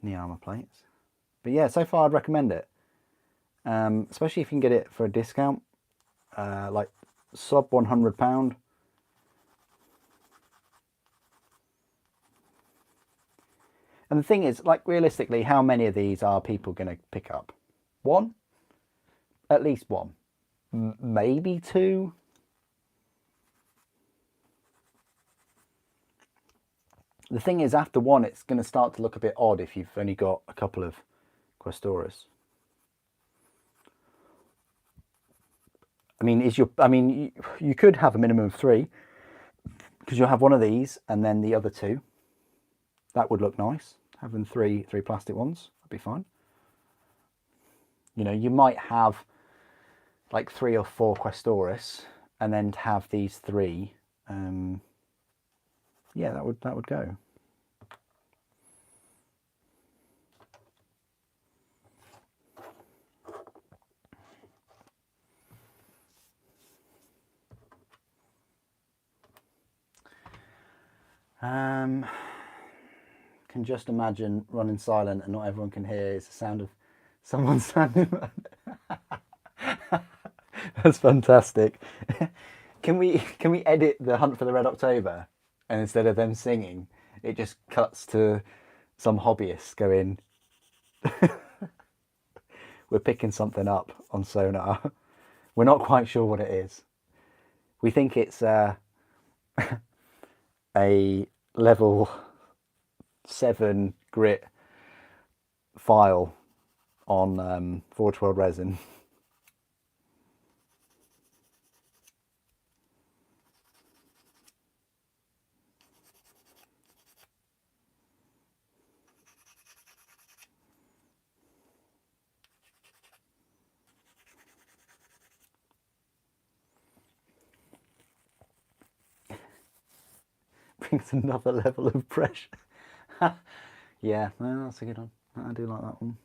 knee armour plates. But yeah, so far I'd recommend it. Especially if you can get it for a discount, like sub £100. And the thing is, like, realistically, how many of these are people going to pick up? One? At least one. Maybe two? The thing is, after one, it's going to start to look a bit odd if you've only got a couple of Questoris. I mean, you could have a minimum of 3, because you'll have one of these and then the other 2. That would look nice. Having three plastic ones would be fine. You know, you might have like 3 or 4 Questoris and then have these 3. Yeah, that would go. Can just imagine running silent and not everyone can hear is the sound of someone standing. That's fantastic. Can we edit the Hunt for the Red October, and instead of them singing, it just cuts to some hobbyists going, we're picking something up on sonar. We're not quite sure what it is. We think it's a level 7 grit file on Forge World resin. Brings another level of pressure. Yeah, well, that's a good one. I do like that one.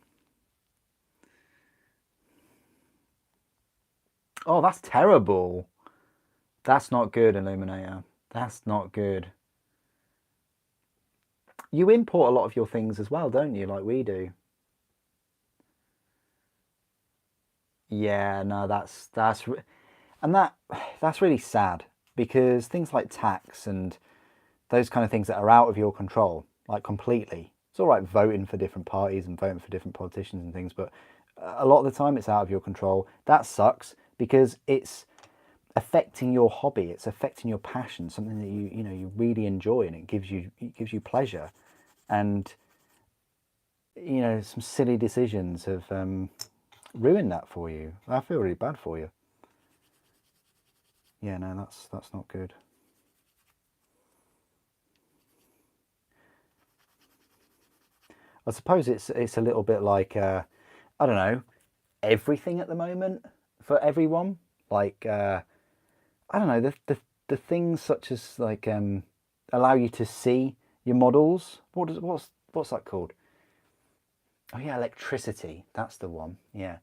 Oh, that's terrible. That's not good, Illuminator. That's not good. You import a lot of your things as well, don't you? Like we do. Yeah, no, that's really sad, because things like tax and those kind of things that are out of your control, like completely. It's all right voting for different parties and voting for different politicians and things, but a lot of the time it's out of your control. That sucks, because it's affecting your hobby, it's affecting your passion, something that you really enjoy, and it gives you pleasure. And some silly decisions have ruined that for you. I feel really bad for you. Yeah, no, that's not good. I suppose it's a little bit like I don't know, everything at the moment for everyone. Like I don't know, the things such as like allow you to see your models. What's that called? Oh yeah, electricity. That's the one. Yeah.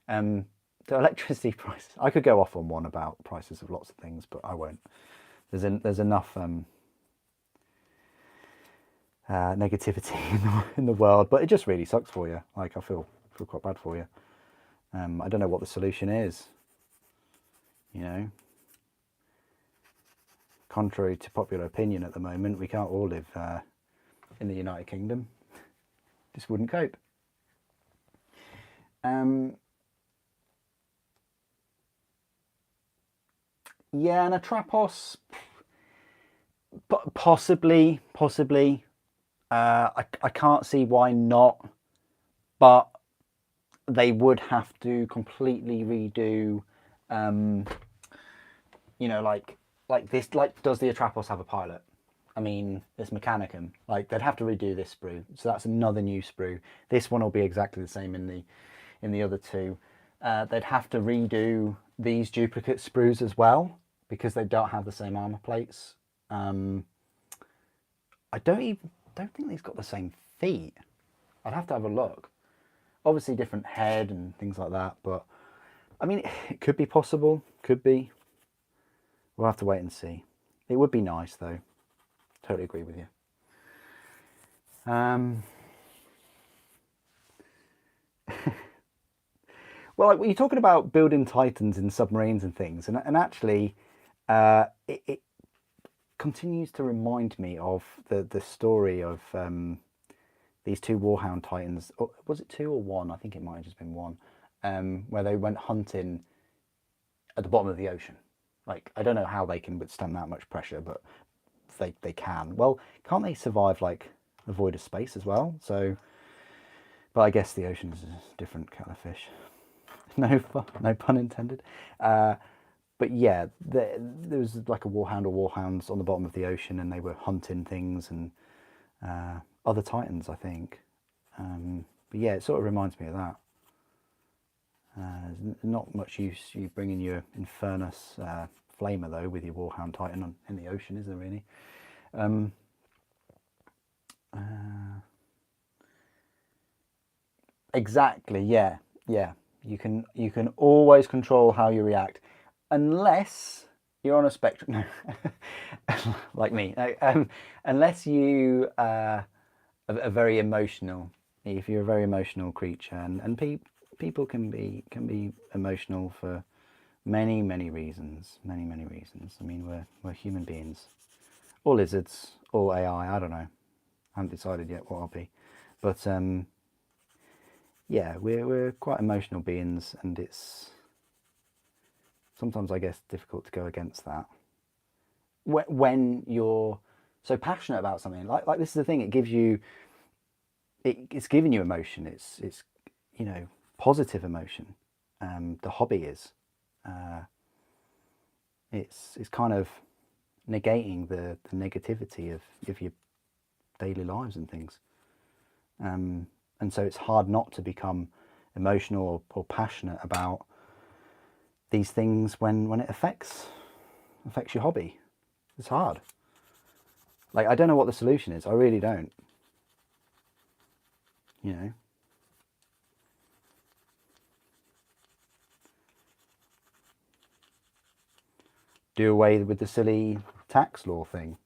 The electricity prices. I could go off on one about prices of lots of things, but I won't. There's enough negativity in the world, but it just really sucks for you. Like I feel quite bad for you. I don't know what the solution is. contrary to popular opinion at the moment, we can't all live in the United Kingdom. Just wouldn't cope. Yeah, and a Trapos, possibly. I can't see why not, but they would have to completely redo, you know, like this. Like, does the Atrapos have a pilot? I mean, it's Mechanicum. Like, they'd have to redo this sprue, so that's another new sprue. This one will be exactly the same in the other two. They'd have to redo these duplicate sprues as well because they don't have the same armor plates. I don't think they've got the same feet. I'd have to have a look. Obviously different head and things like that, but I mean, it could be possible, could be. We'll have to wait and see. It would be nice though. Totally agree with you. Well, like, you're talking about building Titans in submarines and things, and actually, it continues to remind me of the story of these two Warhound Titans. Or, was it two or one? I think it might have just been one, where they went hunting at the bottom of the ocean. Like, I don't know how they can withstand that much pressure, but they can. Well, can't they survive like a void of space as well? So, but I guess the ocean is a different kind of fish. No pun intended. But yeah, there was like a Warhound or Warhounds on the bottom of the ocean, and they were hunting things and other Titans, I think. But yeah, it sort of reminds me of that. There's not much use you bringing your Infernus Flamer though with your Warhound Titan in the ocean, is there really? Exactly. Yeah. You can always control how you react, unless you're on a spectrum. Like me. Unless you are very emotional. If you're a very emotional creature, and people can be emotional for many reasons. Many reasons. I mean, we're human beings, or lizards, or AI. I don't know. I haven't decided yet what I'll be, but yeah, we're quite emotional beings, and it's sometimes, I guess, difficult to go against that when you're so passionate about something. Like this is the thing; it gives you, it's giving you emotion. It's you know, positive emotion. The hobby is, it's kind of negating the negativity of your daily lives and things. And so it's hard not to become emotional or passionate about these things when it affects your hobby. It's hard. Like, I don't know what the solution is. I really don't. You know. Do away with the silly tax law thing.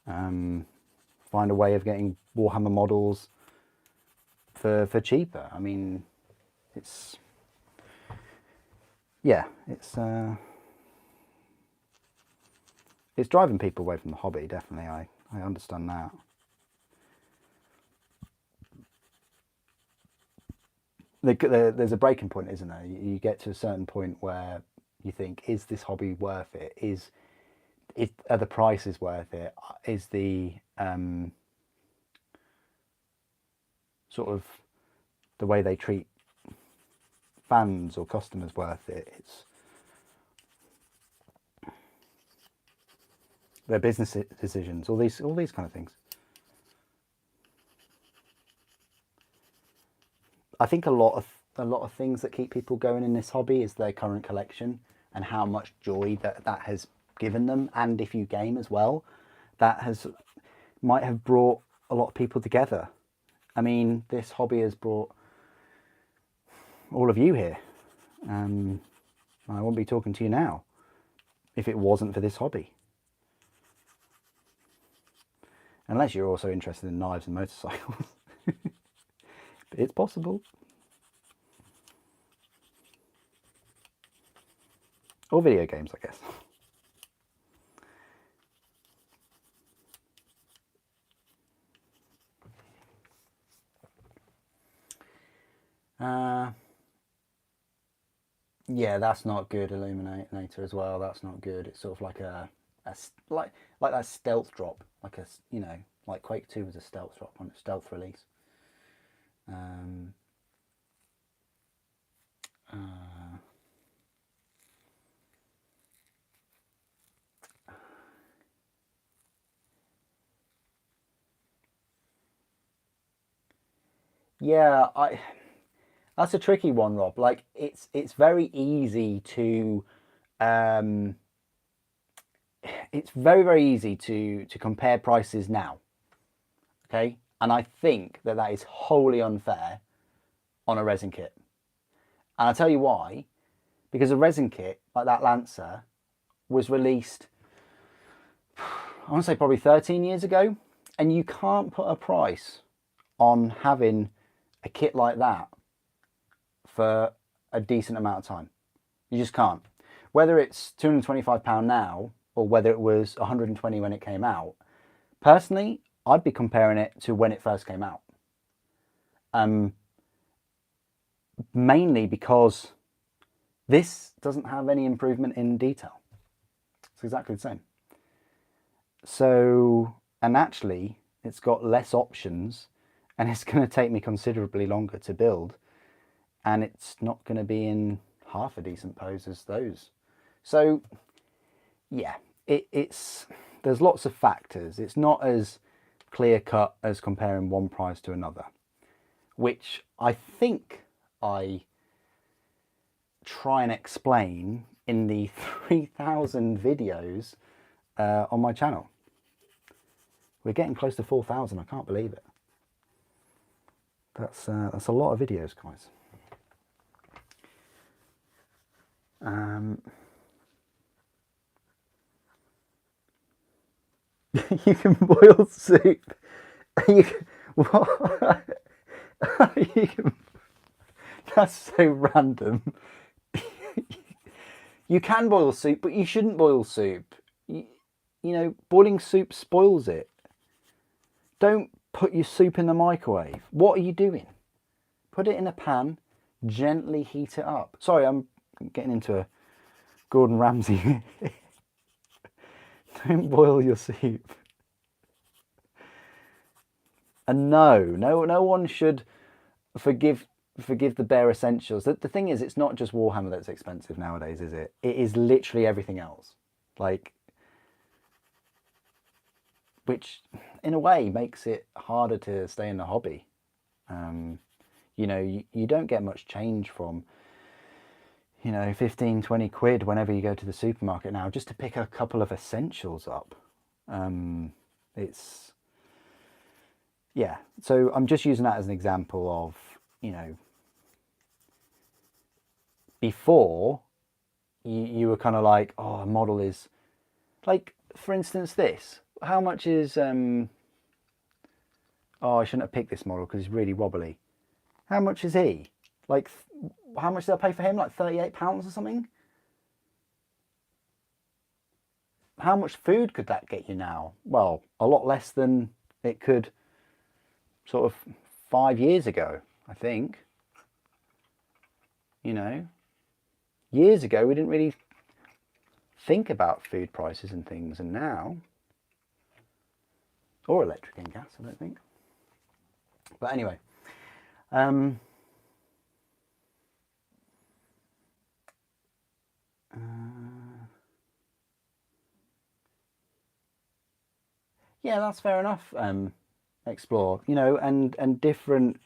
Find a way of getting Warhammer models for cheaper. I mean, it's driving people away from the hobby. Definitely, I understand that. There's a breaking point, isn't there? You get to a certain point where you think, is this hobby worth it? Are the prices worth it? Is the sort of the way they treat fans or customers worth it? It's their business decisions, all these kind of things. I think a lot of things that keep people going in this hobby is their current collection and how much joy that has given them. And if you game as well, that might have brought a lot of people together. I mean, this hobby has brought all of you here. I wouldn't be talking to you now if it wasn't for this hobby. Unless you're also interested in knives and motorcycles. But it's possible. Or video games, I guess. Yeah, that's not good. Illuminator as well. That's not good. It's sort of like like that stealth drop, like like Quake 2 was a stealth drop on a stealth release. Um, uh, yeah, that's a tricky one, Rob. Like it's very easy to um, it's very easy to compare prices now. Okay, and I think that that is wholly unfair on a resin kit, and I'll tell you why. Because a resin kit like that Lancer was released, I want to say probably 13 years ago, and you can't put a price on having a kit like that for a decent amount of time. You just can't. Whether it's £225 now or whether it was 120 when it came out, personally, I'd be comparing it to when it first came out. Mainly because this doesn't have any improvement in detail. It's exactly the same. So, and actually, it's got less options and it's going to take me considerably longer to build. And it's not going to be in half a decent pose as those. So, yeah, there's lots of factors. It's not as clear cut as comparing one price to another, which I think I try and explain in the 3,000 videos on my channel. We're getting close to 4,000. I can't believe it. That's a lot of videos, guys. You can boil soup. You can, what? You can, that's so random. You can boil soup, but you shouldn't boil soup. You know, boiling soup spoils it. Don't put your soup in the microwave. What are you doing? Put it in a pan, gently heat it up. Sorry, I'm getting into a Gordon Ramsay. Don't boil your soup. And no one should forgive the bare essentials. The thing is, it's not just Warhammer that's expensive nowadays, is it? It is literally everything else. Like, which in a way makes it harder to stay in the hobby. You know, you don't get much change from, 15, 20 quid whenever you go to the supermarket now, just to pick a couple of essentials up. It's, yeah. So I'm just using that as an example of, before you were kind of like, oh, a model is, like, for instance, this. How much is, oh, I shouldn't have picked this model because he's really wobbly. How much is he? Like, how much did I pay for him? Like £38 or something? How much food could that get you now? Well, a lot less than it could sort of 5 years ago, I think. Years ago we didn't really think about food prices and things, and now, or electric and gas, I don't think. But anyway, yeah, that's fair enough. Explore, and different,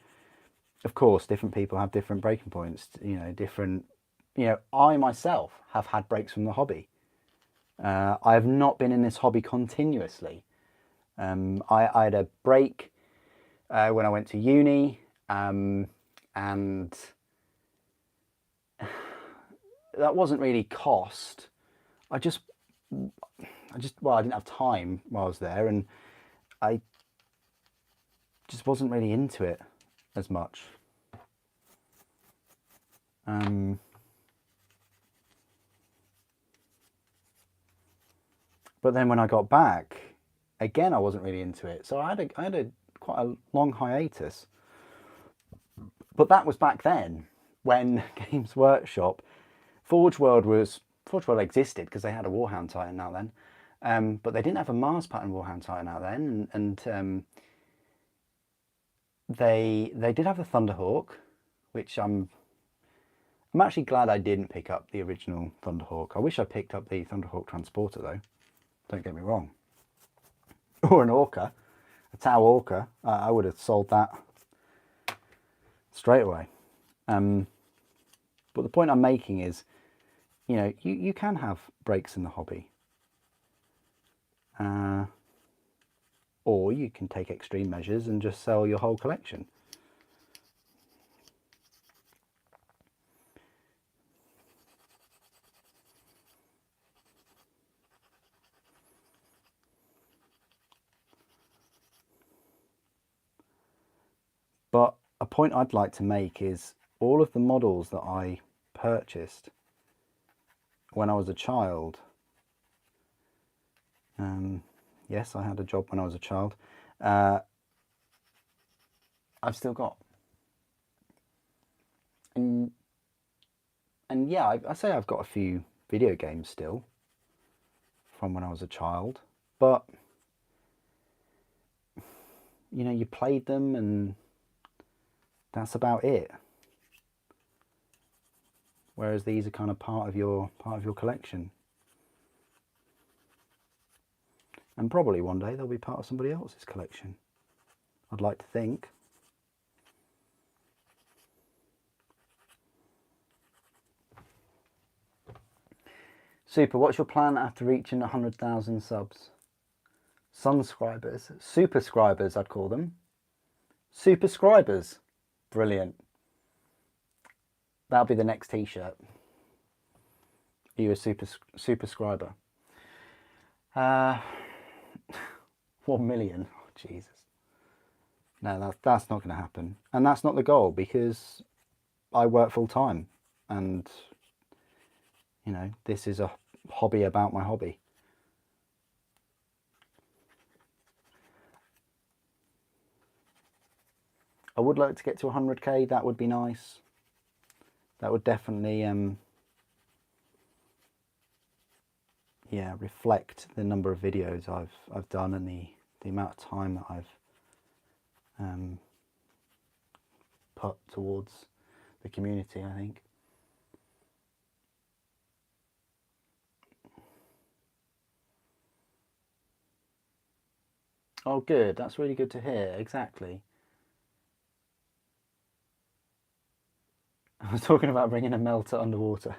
of course, different people have different breaking points, different, I myself have had breaks from the hobby. I have not been in this hobby continuously. I had a break when I went to uni, and that wasn't really cost. I didn't have time while I was there, and I just wasn't really into it as much. But then when I got back, again, I wasn't really into it. So I had quite a long hiatus. But that was back then, when Games Workshop, Forge World existed because they had a Warhound Titan out then, but they didn't have a Mars pattern Warhound Titan out then, and they did have the Thunderhawk, which I'm actually glad I didn't pick up the original Thunderhawk. I wish I picked up the Thunderhawk Transporter though. Don't get me wrong. Or an Orca, a Tau Orca. I would have sold that straight away. But the point I'm making is, you know, you can have breaks in the hobby. Or you can take extreme measures and just sell your whole collection. But a point I'd like to make is all of the models that I purchased when I was a child. Yes, I had a job when I was a child. I've still got. And yeah, I say I've got a few video games still from when I was a child, but you know, you played them and that's about it. Whereas these are kind of part of your collection. And probably one day they'll be part of somebody else's collection. I'd like to think. Super, what's your plan after reaching 100,000 subs? Sunscribers, superscribers I'd call them. Superscribers, brilliant. That'll be the next t-shirt. Are you a superscriber? 1 million, oh Jesus. No, that's not going to happen. And that's not the goal, because I work full time and, you know, this is a hobby about my hobby. I would like to get to 100k, that would be nice. That would definitely, yeah, reflect the number of videos I've done and the amount of time that I've put towards the community, I think. Oh, good. That's really good to hear. Exactly. I was talking about bringing a melter underwater.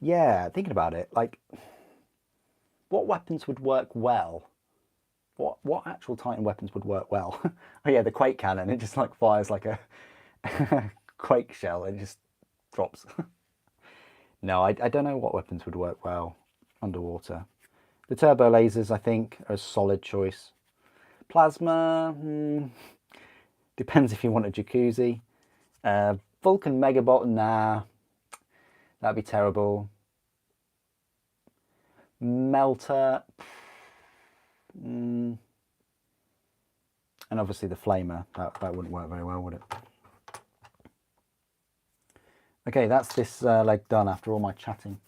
Yeah, thinking about it, like, what weapons would work well? What actual Titan weapons would work well? Oh yeah, the Quake Cannon. It just like fires like a Quake shell and just drops. No, I don't know what weapons would work well underwater. The turbo lasers, I think, are a solid choice. Plasma, depends if you want a jacuzzi. Vulcan Megabot, nah, that'd be terrible. Melter, and obviously the flamer, that wouldn't work very well, would it? Okay, that's this leg done after all my chatting.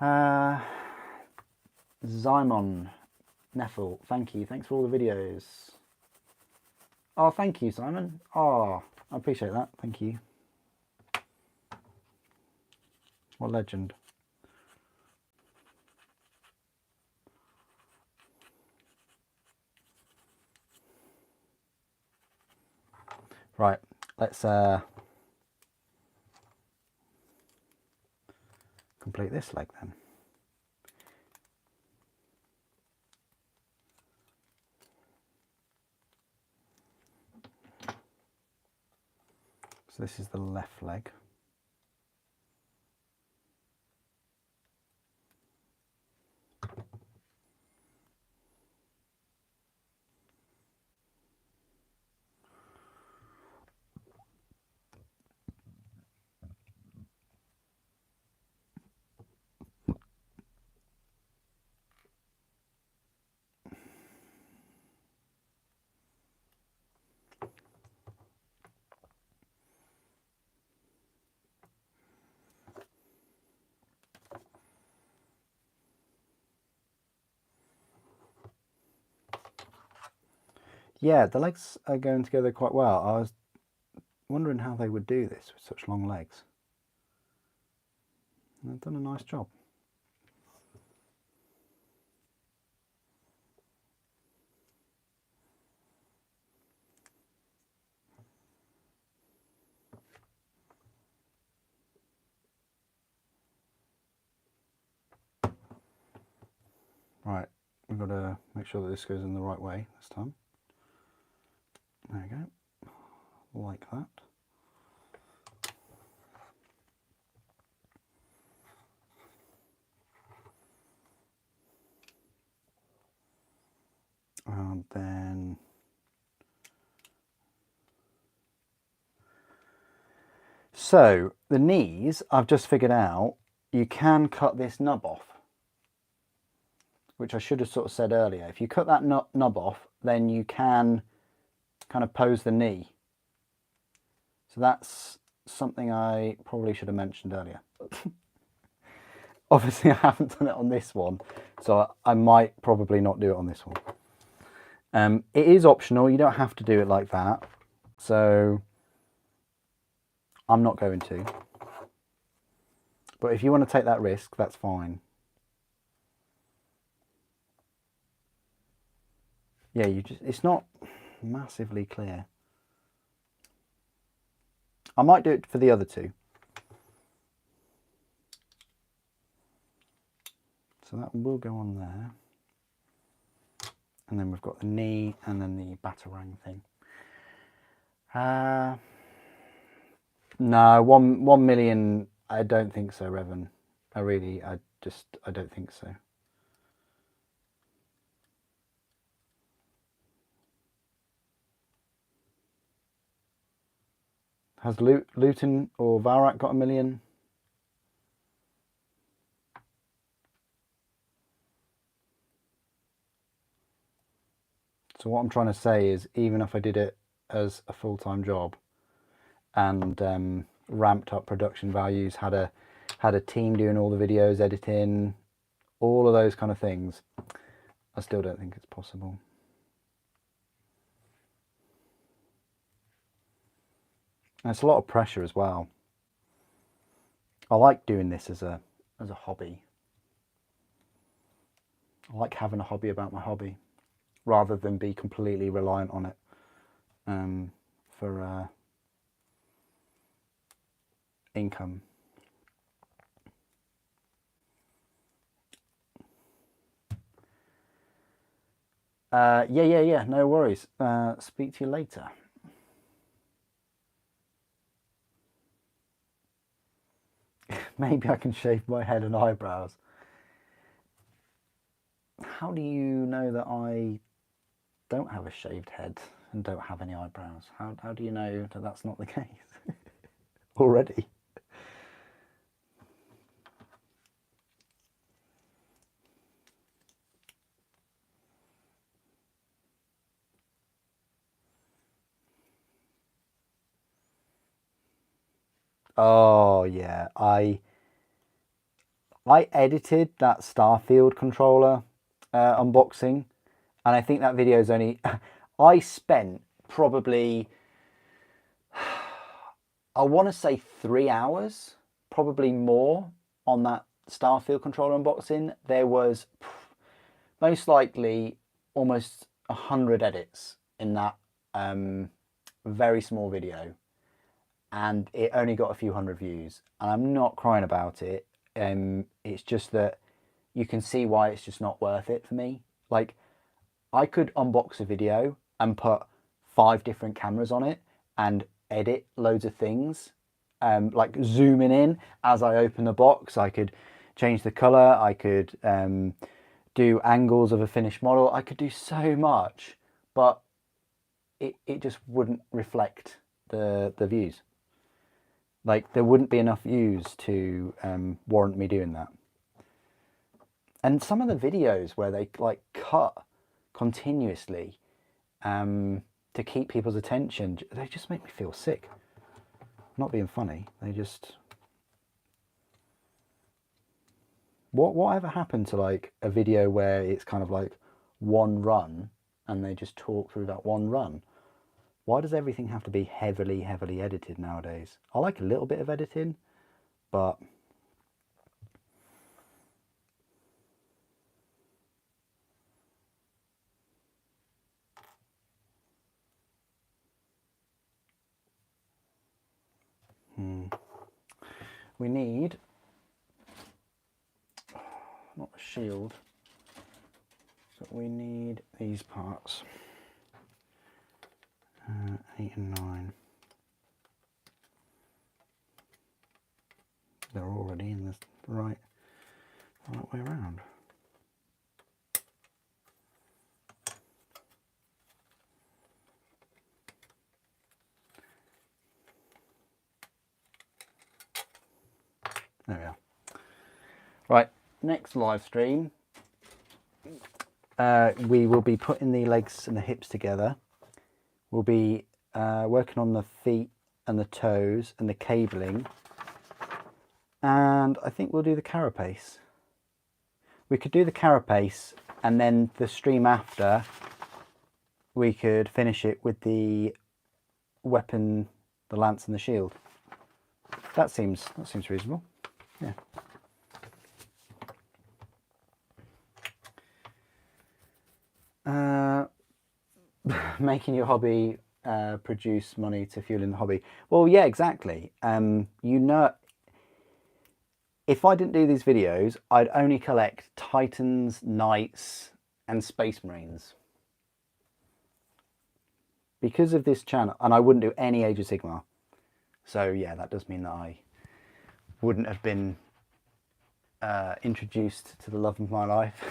Zymon Neffel, thank you. Thanks for all the videos. Oh, thank you, Simon. Oh, I appreciate that. Thank you. What legend. Right, let's complete this leg then. So this is the left leg. Yeah, the legs are going together quite well. I was wondering how they would do this with such long legs. They've done a nice job. Right, we've got to make sure that this goes in the right way this time. There we go, like that. And then so the knees, I've just figured out, you can cut this nub off, which I should have sort of said earlier. If you cut that nub off, then you can kind of pose the knee. So that's something I probably should have mentioned earlier. Obviously I haven't done it on this one, so I might probably not do it on this one. It is optional, you don't have to do it like that, so I'm not going to. But if you want to take that risk, that's fine. Yeah, it's not massively clear. I might do it for the other two. So that will go on there. And then we've got the knee and then the batarang thing. No, 1 million, I don't think so, Revan. I don't think so. Has Luton or Valrak got 1 million? So what I'm trying to say is, even if I did it as a full-time job and ramped up production values, had a team doing all the videos, editing, all of those kind of things, I still don't think it's possible. And it's a lot of pressure as well. I like doing this as a hobby. I like having a hobby about my hobby, rather than be completely reliant on it for income. Yeah, no worries. Speak to you later. Maybe I can shave my head and eyebrows. How do you know that I don't have a shaved head and don't have any eyebrows? How do you know that that's not the case already? Oh yeah, I edited that Starfield controller unboxing, and I think that video is only I spent probably, I want to say 3 hours, probably more, on that Starfield controller unboxing. There was most likely almost 100 edits in that very small video, and it only got a few hundred views, and I'm not crying about it. It's just that you can see why it's just not worth it for me. Like, I could unbox a video and put 5 different cameras on it and edit loads of things, like zooming in as I open the box. I could change the color, I could do angles of a finished model, I could do so much, but it just wouldn't reflect the views. Like, there wouldn't be enough views to warrant me doing that. And some of the videos where they like cut continuously to keep people's attention, they just make me feel sick. I'm not being funny, they just... Whatever happened to like a video where it's kind of like one run and they just talk through that one run. Why does everything have to be heavily edited nowadays? I like a little bit of editing, but we need, not a shield, but we need these parts, 8 and 9. They're already in the right way around. There we are. Right, next live stream, we will be putting the legs and the hips together. We'll be working on the feet and the toes and the cabling, and I think we'll do the carapace. We could do the carapace, and then the stream after we could finish it with the weapon, the lance and the shield. That seems reasonable. Yeah. Making your hobby produce money to fuel in the hobby. Well, yeah, exactly. You know, if I didn't do these videos, I'd only collect Titans, Knights, and Space Marines. Because of this channel, and I wouldn't do any Age of Sigmar. So yeah, that does mean that I wouldn't have been introduced to the love of my life,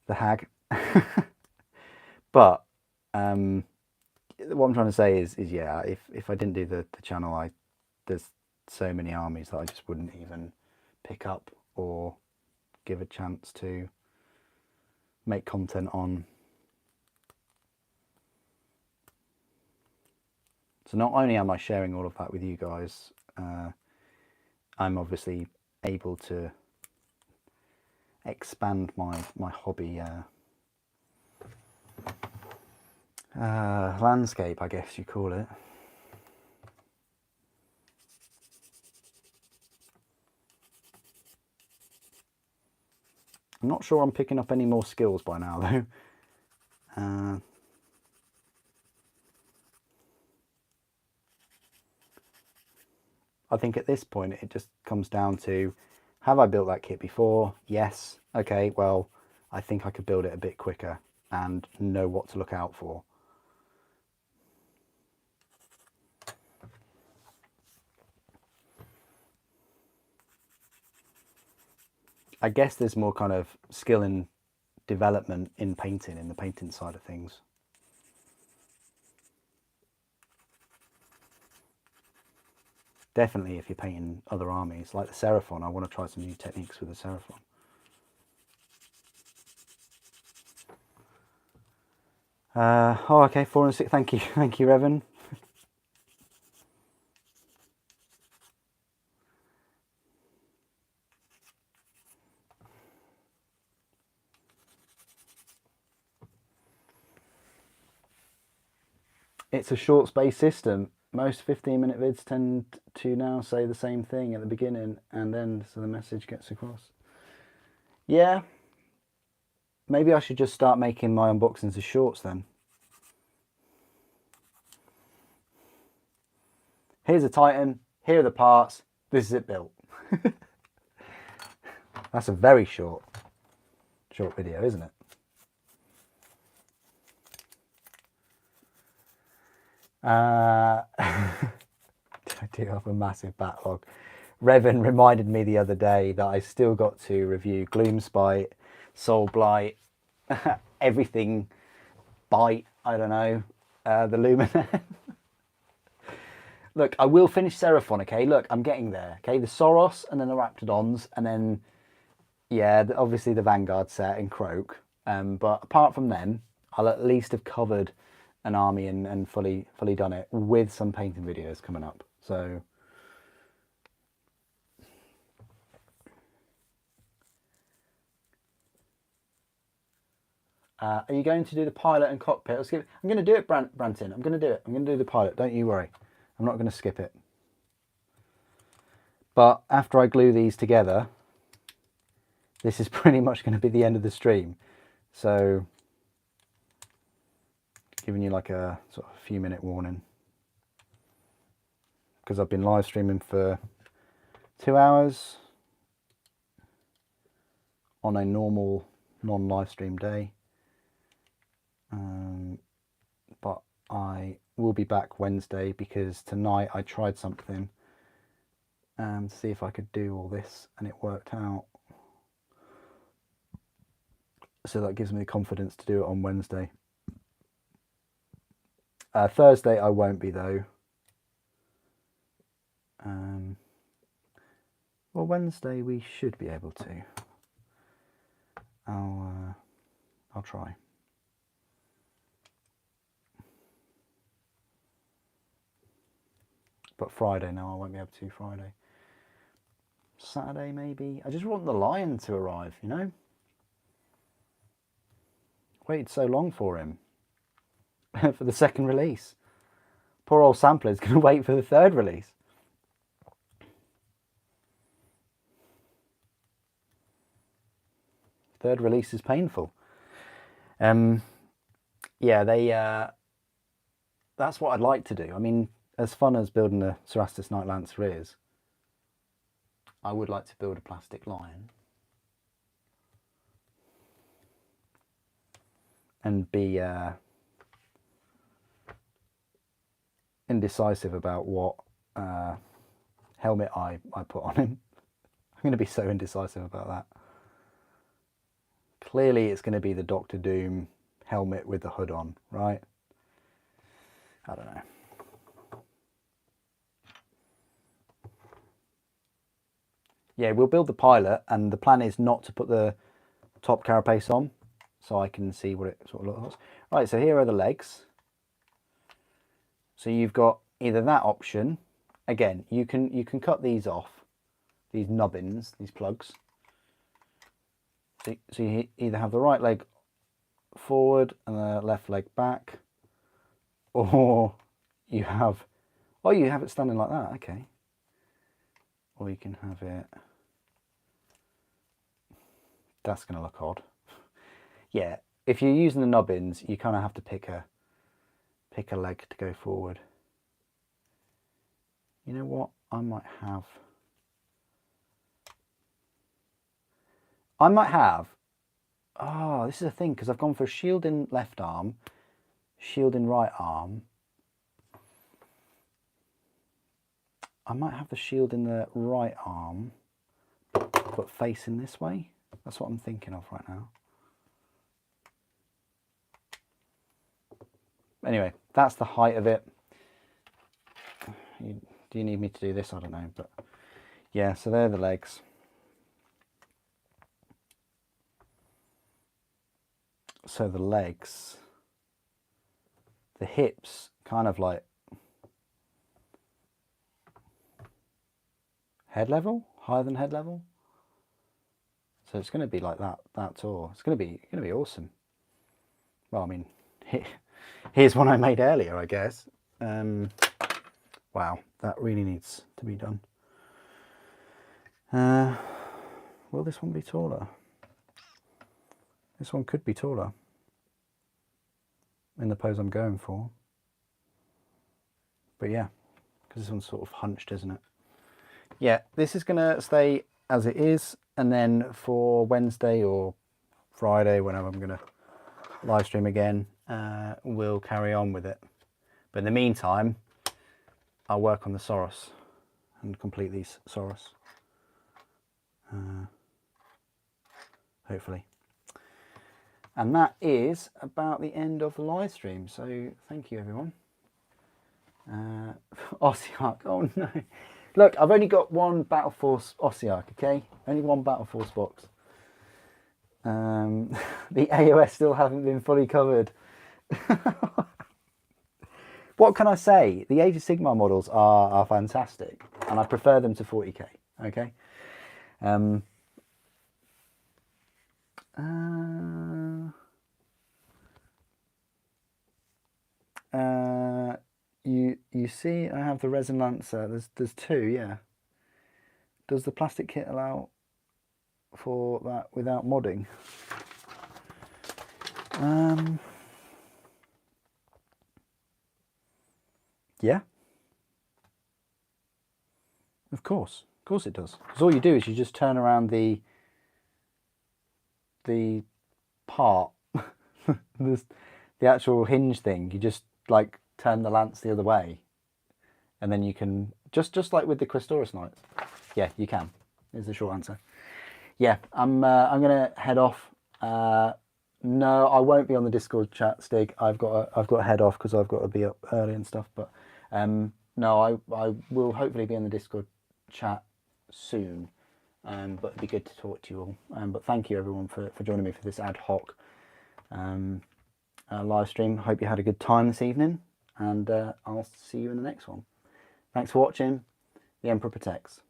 the hag. But what I'm trying to say is yeah, if I didn't do the channel, there's so many armies that I just wouldn't even pick up or give a chance to make content on. So not only am I sharing all of that with you guys, I'm obviously able to expand my hobby landscape, I guess you call it. I'm not sure I'm picking up any more skills by now though. I think at this point it just comes down to, have I built that kit before? Yes. Okay, well, I think I could build it a bit quicker and know what to look out for. I guess there's more kind of skill and development in painting, in the painting side of things. Definitely if you're painting other armies, like the Seraphon, I want to try some new techniques with the Seraphon. Oh, okay, 4 and 6, thank you, Revan. It's a short space system. Most 15-minute vids tend to now say the same thing at the beginning and end, so the message gets across. Yeah, maybe I should just start making my unboxings as shorts then. Here's a Titan, here are the parts, this is it built. That's a very short video, isn't it? I do have a massive backlog. Revan reminded me the other day that I still got to review Gloomspite, Soul Blight, everything, Bite, I don't know, the Luminaire. Look, I will finish Seraphon, okay? Look, I'm getting there, okay? The Soros and then the Raptidons and then, yeah, obviously the Vanguard set and Croak. But apart from them, I'll at least have covered an army and fully done it with some painting videos coming up. So Are you going to do the pilot and cockpit? I'm going to do it, Branton. I'm going to do it. I'm going to do the pilot. Don't you worry. I'm not going to skip it. But after I glue these together, this is pretty much going to be the end of the stream. So, giving you like a sort of few minute warning. Because I've been live streaming for 2 hours on a normal non-live stream day. But I will be back Wednesday because tonight I tried something to see if I could do all this and it worked out. So that gives me the confidence to do it on Wednesday. Thursday I won't be though. Well, Wednesday we should be able to. I'll try. But Friday, no, I won't be able to Friday. Saturday maybe. I just want the lion to arrive, you know? Waited so long for him. For the second release. Poor old Sampler's going to wait for the third release. Third release is painful. Yeah, that's what I'd like to do. I mean, as fun as building a Cerastus Night Lancer is, I would like to build a plastic lion. And be indecisive about what helmet I put on him. I'm going to be so indecisive about that. Clearly it's going to be the Doctor Doom helmet with the hood on, right? I don't know. Yeah, we'll build the pilot, and the plan is not to put the top carapace on, so I can see what it sort of looks like. Right, so here are the legs. So you've got either that option. Again, you can cut these off, these nubbins, these plugs. So you either have the right leg forward and the left leg back, or you have, oh, you have it standing like that, okay. Or you can have it, that's going to look odd. Yeah, if you're using the nubbins, you kind of have to pick a leg to go forward. You know what? I might have, oh, this is a thing, because I've gone for shield in left arm, shield in right arm. I might have the shield in the right arm, but facing this way. That's what I'm thinking of right now. Anyway, that's the height of it. Do you need me to do this? I don't know, but yeah, so they're the legs. So the legs, the hips, kind of like head level, higher than head level. So it's going to be like that tall. It's going to be awesome. Well, I mean, here's one I made earlier, I guess. Wow, that really needs to be done. Will this one be taller? This one could be taller in the pose I'm going for. But yeah, because this one's sort of hunched, isn't it? Yeah, this is going to stay as it is, and then for Wednesday or Friday, whenever I'm going to live stream again, we'll carry on with it. But in the meantime, I'll work on the Saurus and complete these Saurus. Hopefully. And that is about the end of the live stream. So thank you, everyone. Ossiarch, oh no. Look, I've only got one Battle Force Ossiarch, okay? Only one Battle Force box. The AOS still haven't been fully covered. What can I say? The Age of Sigmar models are fantastic, and I prefer them to 40k, okay? you see I have the resin lancer. There's two, yeah. Does the plastic kit allow for that without modding? Yeah. Of course it does. Because all you do is you just turn around the part, the actual hinge thing. You just like turn the lance the other way, and then you can just like with the Questoris Knights. Yeah, you can. Is the short answer. Yeah, I'm gonna head off. No, I won't be on the Discord chat, Stig. I've got to head off because I've got to be up early and stuff. But no, I will hopefully be in the Discord chat soon. But it'd be good to talk to you all. But thank you everyone for joining me for this ad hoc live stream. Hope you had a good time this evening, and I'll see you in the next one. Thanks for watching. The Emperor protects.